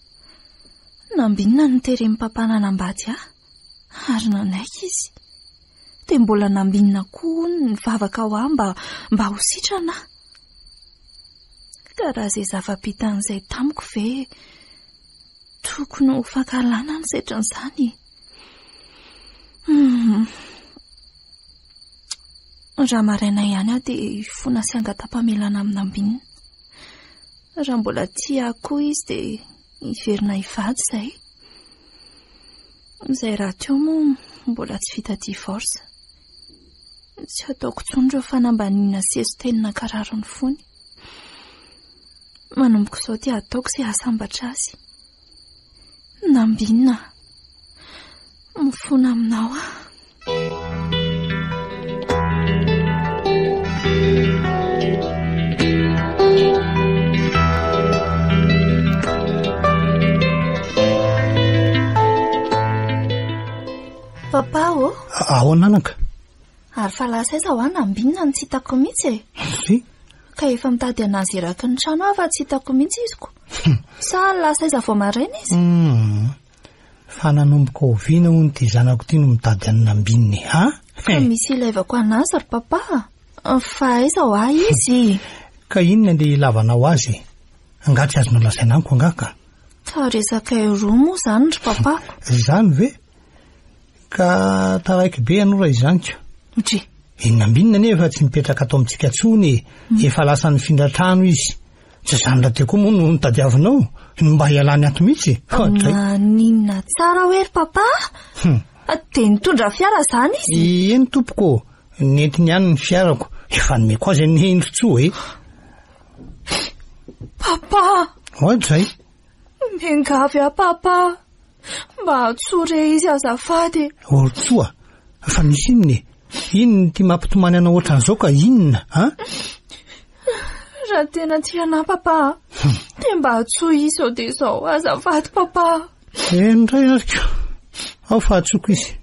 Nambinina niteren'ny papa nanambady ahy ary nanaiky izy. Dia mbola Nambinina koa nivavaka ho ahy mba ho sitrana ahy. Ka raha izay zava-pitan'izay tamiko ve tokony ho fankalana ny setran'izany. Raha maraina ihany aho dia fona sy angatam-pamelana amin'ny Nambinina. Raha mbola tia koa izy dia hiverina hivady izay. Izay raha teo moa mbola tsy vita divorce. Tsy ataoko tsony ireo fanambaniana seso-tenina kararony fony. Manomboka izao dia ataoko izay ahasambatra azy. Nambinina, mifona aminao aho. Papa o? Ao nanaka. Ary fa lasa aiza ho Nambinina no tsy hitako mihitsy e. Si? Ka efa mitady anazy eraky ny trano aho fa tsy hitako mihitsy iziko. Sa lasa aiza vao maraina izy? Fa nanomboka oviana hono ty zanako ty no mitady any Nambinina ha? Ka misy ilaivako anazy ry papa. Fa aiza ho ahy izy? Ka inona le ilavanao azy? Angatsy azonao lasainamiko angaka. Ta resaka roa moa zany ry papa. Zany ve? Ka taraiky be anao raha izaniko. Dri. Nambinina nefa tsy mipetraka atao amintsika tsony. Efa lasa nifindra trano izy. Tsy zany raha teo koa moa no nitadiavinao. Mba hialany ato mihitsy. Ninona tsara hoe ry papa? Dia nitondra fiara zany izy? Eny tompoko. Nentiny ihany ny fiarako. Efa nomeko azy ny indrotsoa e. Papa! Ohatry zay. Mengavy a papa. Mba atsore izy azafady. Orotsoa. Fa misy inona? Inona ty mampitomany anao ohatran'izao ka inona? Raha tena tiana papa. Dia mba atsoa izy ao dia izao azafady papa. Ndray azoko. Ao fa atsoko izy.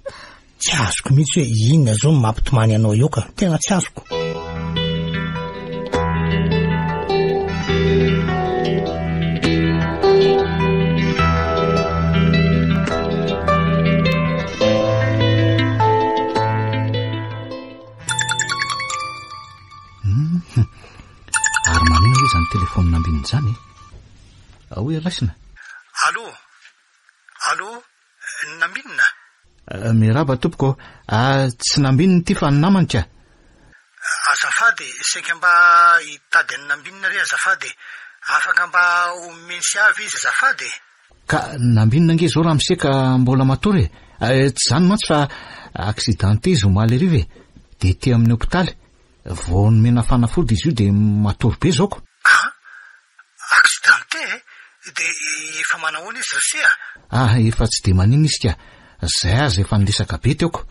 Tsy azoko mihitsy hoe inona zao mampitomany anao eo ka. Tena tsy azoko. Ary manina hoe zany telefony Nambinina zany. Hoe raisina. Allo, Nambinina. Miraba tompoko. Tsy Nambinina ty fa namany ka. Azafady, saika mba hitady any Nambinina re azafady. Afaka mba omensy avy izy azafady. Ka Nambinina nge zao raha miseka mbola matory. Tsy zany mantsy fa accidenté izy omaly ariva. Dia ty amin'ny hôpitaly. Vao nomena fanafody izy io dia matory be zaoko. Accidenté? Dia efa manahoana izy rasia? Efa tsy dia manina izy ka. Zay azy efa niresaka be teoko.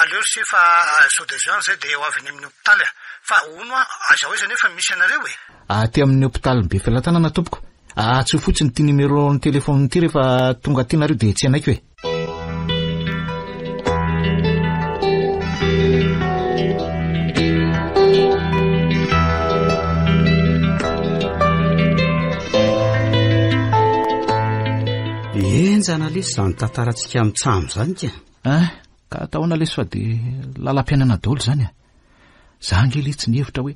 Aleo se fa sao de jean zay dia eo avy ny amin'ny hôpitaly. Fa ono azaho izy nefa misy anareo e. Ty amin'ny hôpitaly be fialantanana tompoko. Tsy fotsiny ty numéro ny telefony ty rehefa tonga tynareo dia tsy anaiko hoe. Enjana lesy zany tantarantsika mitsamo zany ka. Ka ataona lesy fa dia lalam-piainana daholo zany Za ngely tsy nihevitra hoe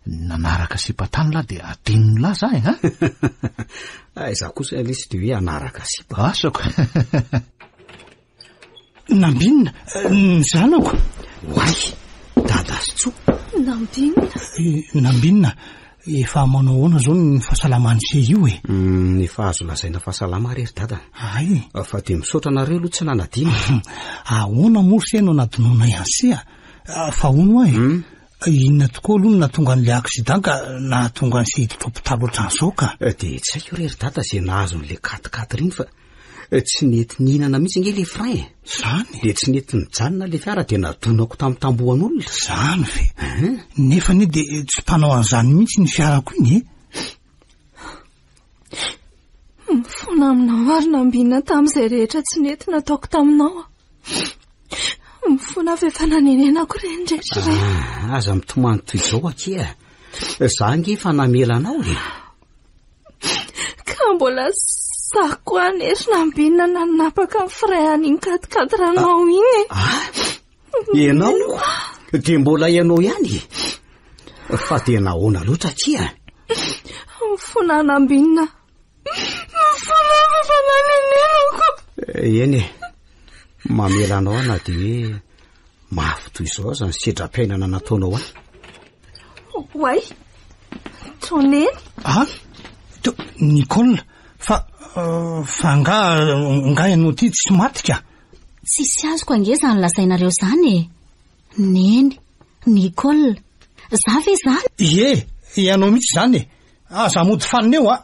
nanaraka sipatany lahy dia adininy lahy za za kosa lesy dia hoe anaraka sipa. Asako. Nambinina, ny zanako. Hoay, dadasotso. Nambinina, efa manao ahoana zao ny fahasalamany se io e. Efa azo lazaina fahasalama rery dada. Ay. Fa dia misaotra anareo aloha tsy nanadina. Ahoana moa se no nadinoana ihany se fa ono ahy. inona tokoa aloha natonga an'ilay accident ka nahatonga ny sehiditra hôpitaly ohatran'izao ka de tsy haiko rery data zay nahazo n'le katikaty riny fa tsy nety nihinana mihitsy nge le frein zany de tsy nety nijanona le fiara de nadonako tamin'ny tambohan'olona zany ve nefa ne de tsy mpanao an'izany mihitsy ny fiarako iny mifona aminao ary nambina tamin'izay rehetra tsy nety nataoko taminao mifona fa efa nanenenako renydrehetra aza mitomany toy izao akia za nge fa namelanao e ka mbola za koa nery nambina nanapaka ny frein an'iny katikaty ranao iny ianao de mbola ianao ihany fa de nahoana loatra akia mifona nambina mifona fa nanenenako eny mamelanao na de hoe mafy toy izao aza ny sedram-piainana nataonao any way toneny Nicole fa nga ianao ty tsy matika tsisy azoko angeza ny lasainareo zany e neny Nicole za ve zany ianao mihitsy zany e za mody fanoneo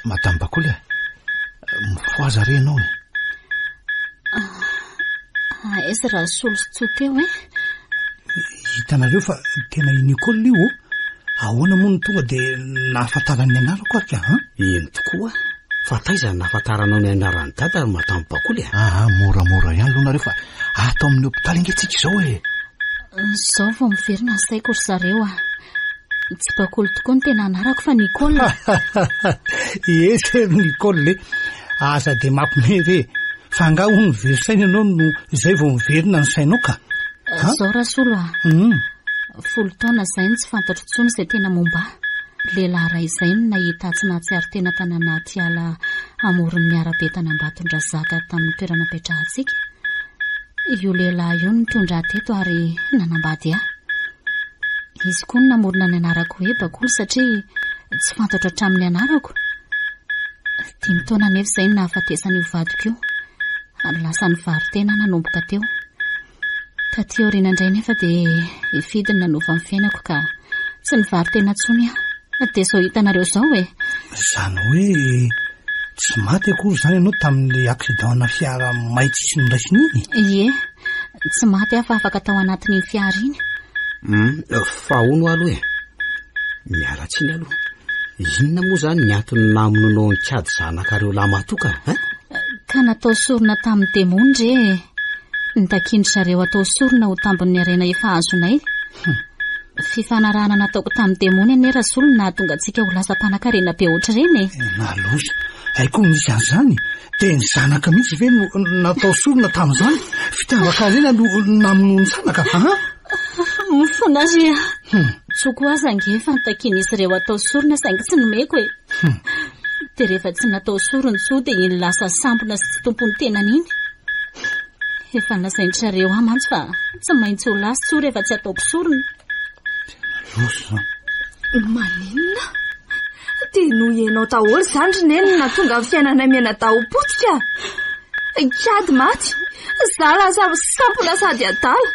Madame Bakoly mifoaza renao aizy raha solo sy tsoteo hitanareo fa tena Nicole io ahoana moa ny tonga de nahafantarany anarako aka iny tokoa fa taizany nahafantaranao ny anarany dada Madame Bakoly moramora ihany aloha nareo fa ato amin'ny hôpitaly ingetsika izao zao vao miverina ny saiko ry zareo tsy Bakoly tokoa ny tena anarako fa Nicole ese Nicole aza de mampimere fa nga ho niverysaina ianao no izay vao miverina ny sainao ka zao rasolo folo taona zay ny tsy fantatro tsony izay tena momba lehilahy ray izay no nahita tsy nahatsiaro tena tany anaty ala amoron'ny miarabe tany Ambatondrazaka tamin'ny toerana napetrahantsika io lehilahy io nitondra teto ary nanambady izy koa no namorona ny anarako hoe Bakoly satria tsy fantatro hatramin'ny anarako 5 taona nefa izay no nahafatesany io vadiko io ary lasa ny varitena nanomboka teo taty aoriana indray nefa de ifidiny nanova amin'ny fiainako ka tsy nivaritena tsony de zao hitanareo zao zany hoe tsy maty akory zany ianao tamin'le accident-na fiara maitsisy nondraisiny iny tsy maty fa afaka tao anatin'ny fiara iny fa ono aloha miaratsiny aloha inona moa zany ny antony namononao ny kiady zanakareo lamatoka ka natao sorona tamin'ny demondre nitakindry zareo atao sorona ho tambon'ny arena efa azonay fifanarahana nataoko tamin'ny demony ane rasolo nahatonga antsika ho lasa mpanan-karena be ohatr'ireny naloza aiko misy an'izany de ny zanaka mihitsy ve natao sorona tamin'izany fitavaka-rena no namonoany zanaka mifona ria tsoko aza ngefa nitakian'izy ireo atao sorona saingy tsy nomeko de rehefa tsy natao sorony tso de iny lasa sampona sy tsy tompony tenany iny efa nasaintrareo mantsy fa tsy maintsy ho lasy tso rehefa tsy ataoko sorona maninona de no ianao taholy zany ry neny natonga ny fiainana miaina dahopotsika kiady maty za lasa sampona sady adala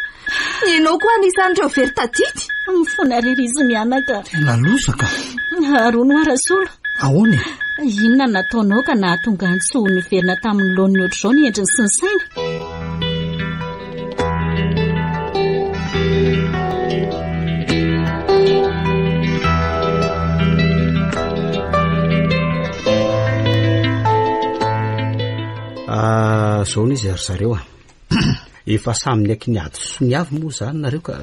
ianao koa anisan'ireo very tadity mifona rery izy mianaka tena losaka arono arasolo ahoany inona nataonao ka nahatonga ny tsy ho niverina tamin'ny lohan'ny ohatr'izao ny endriny sy ny saina zao ny izy ary zareo efa saminy aky ny ady sy ny avy moa zany nareo ka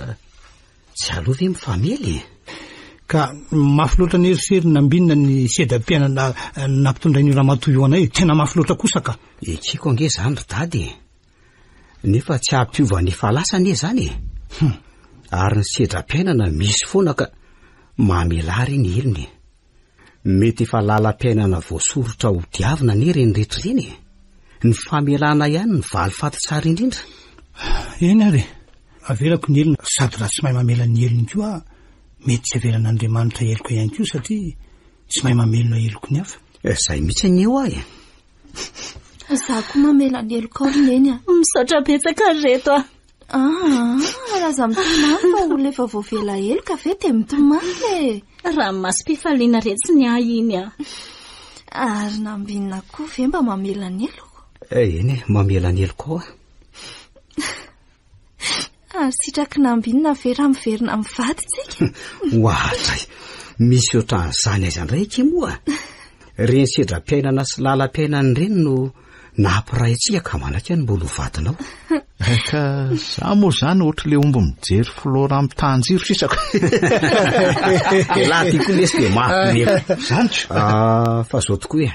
tsy alova hoe mifamely ka mafy loatra ny erisery nambinina ny sedam-piainana nampitondrain'io ramatoa io anay tena mafy loatra kosa ka ekiko ange zany ry dady nefa tsy hampiova ny fahalasany zany ary ny sedram-piainana misy foana ka mamelary ny elony mety efa lalam-piainana voasorotra ho diavina ny reny rehetra reny ny famelana ihany ny valy faty tsara indrindra eny ary avelako ny elona sady raha tsy mahay mamela ny elony koa mety tsy avelan'Andriamanitra eloko ihany koa satria tsy mahay mamelona eloko ny hafa. Zay mihitsy ny eo ahy. Za koa mamela ny eloko neny a. Misaotra betsaka reto a. Raha za mitomany fa olona efa voavela eloko ave dia mitomany raha masom-pifaliana retsy ny ahy iny a. Ary nambinina koa ve mba mamela ny eloko? Eny mamela ny eloko ao Ary sitraky nambinina ve raha miverina mivady tsika? Ohatray, misy ohatran'izany aiza indray kimoa. Reny sedram-piainana sy lalam-piainana reny no nampiray antsika ka manaka ny mbola ho vadinao. Ka za moa zany ohatry le omby mijery flora amin'ny tanjiro sisako. Laha tiako lesy dia mafy Zantso. Fa zao tokoa e.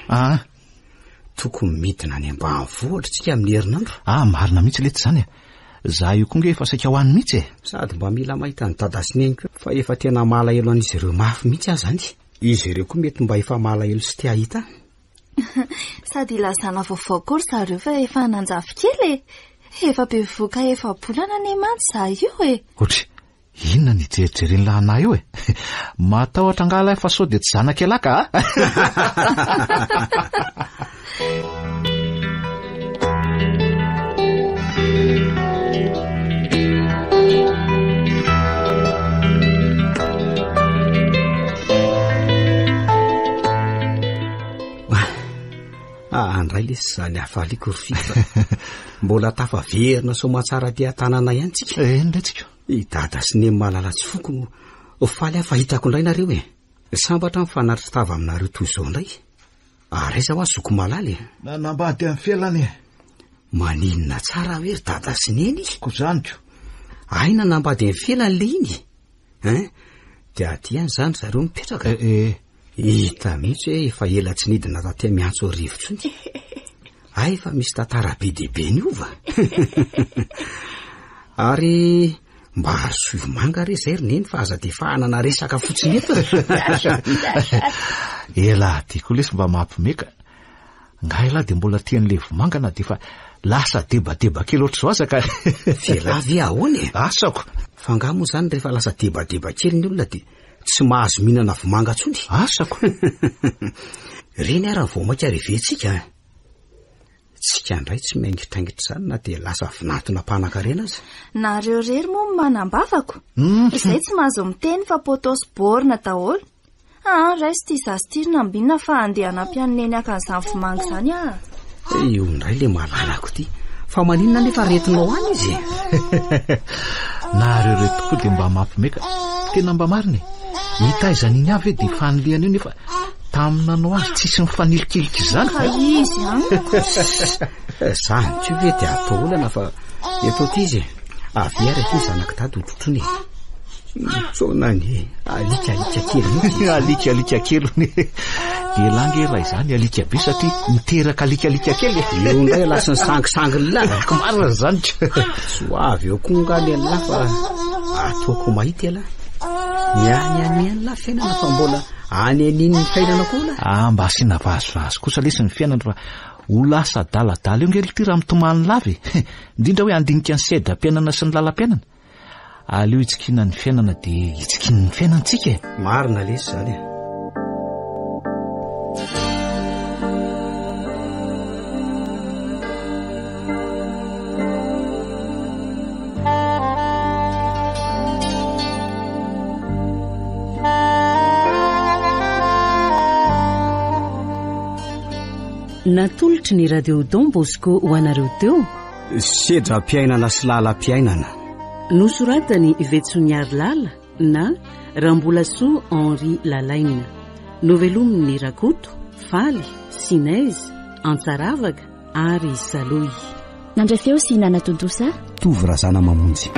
Tokony midina any ambanivohitra tsika amin'ny herinandro. Marina mihitsy lety zany e. Za io koa nge efa saika ho any mihitsy e. Sady mba mila mahita ny dada sy neny koa fa efa tena malahelo an'izy ireo mafy mihitsy aho zany. Izy ireo koa mety mba efa malahelo sy tia hita. Sady ilazana vaovao kory zareo fa efa nanjavy kely e. Efa be voka efa bolana ny mantsy za io e. Otry, inona ny jerijereny lahanahy io e? Matahotra angala fa sao dia tsy zanaka elaka Andray lesy zany hafaliko rofita. Mbola tafaverina somatsara ty tanana ihany tsika. Ndraitsika. I dada sy neny malalatsy foko faly afa hitako indray nareo e. Sambatra mifanaritra tava aminareo toy izao indray. Raiza ho azoko malaly. Nanambady amin'ny fialany. Maninona tsara hoe dada sy neny. Ko zaniko. Aina nambady amin'ny fialany le iny. Dia aty ihany zany zareo mipetraka. Hita mihitsy hoe efa ela tsy nidina taty miantso rivotsony. Efa misy tantara be dehibe ny ova. Ary mba azoivomanga re zay ry neny fa aza dia fahanana resaka fotsiny eto. Ela tiako lesy mba mampimeka. Ngaila dia mbola tian'le vomangana dia fa lasa debadeba kely ohatr' zao azaka. Velavy ahoana e. Asako. Fa nga moa zany rehefa lasa debadeba kely ny olona dia tsy mahazo mihinana vomanga tsony. Asako. Reny ara vomaka reventsika. Tsika indray tsy maingitraingitra zany na dia lasa vinatona mpanan-karena aza. Nareo rery moa manambavako. Izay tsy mahazo miteny fa potos borna daholo. Raisy ty zastirina ambinina fa andeha hanampian'ny akan'izany vomanga zany a. Io indray le malalako ty. Fa maninona nefa retinao any izy. Nareo reto tokoa dia mba mampimeka. Tena mba marina e. Hitaizany iny avy dia fanoliana io nefa taminanao azy tsisy mifanilikiliko izany. Ka izy Zany tsy hoe dia atao olana fa eto ty izy. Avy ary ty zanaka tady hotrotrony. Tsonany alika kely. Alika kely. Dia lange raha izany alika be satria miteraka alika kely. Io indray lasa ny sangisangy la. Marina zany. Soavy eo koa ngaly la fa ataoko mahita ela. Miany la fiainana fa mbola any aniny ny fiainana koa la. Mba asiana vazovazo kosa lesy ny fiainana fa ho lasa daladala io ngely ty raha mitomany lavy. Indrindra hoe andinika ny sedam-piainana sy ny lalam-piainana. Aleo hitsikina ny fiainana dia hitsikina ny fiainantsika. Marina lesy zany. Natolotry ny radio Don Bosco ho anareo teo sedram-piainana sy lalam-piainana. Nosoratany Vetsoniary Lala na Rambolasoa Henri Lalaina. Novelomin'ny Rakoto, Faly, Sinaizy, Antsaravaka ary Saloy. Nandray feo sy Nana Tontosa Tovy Razana Mamonjy.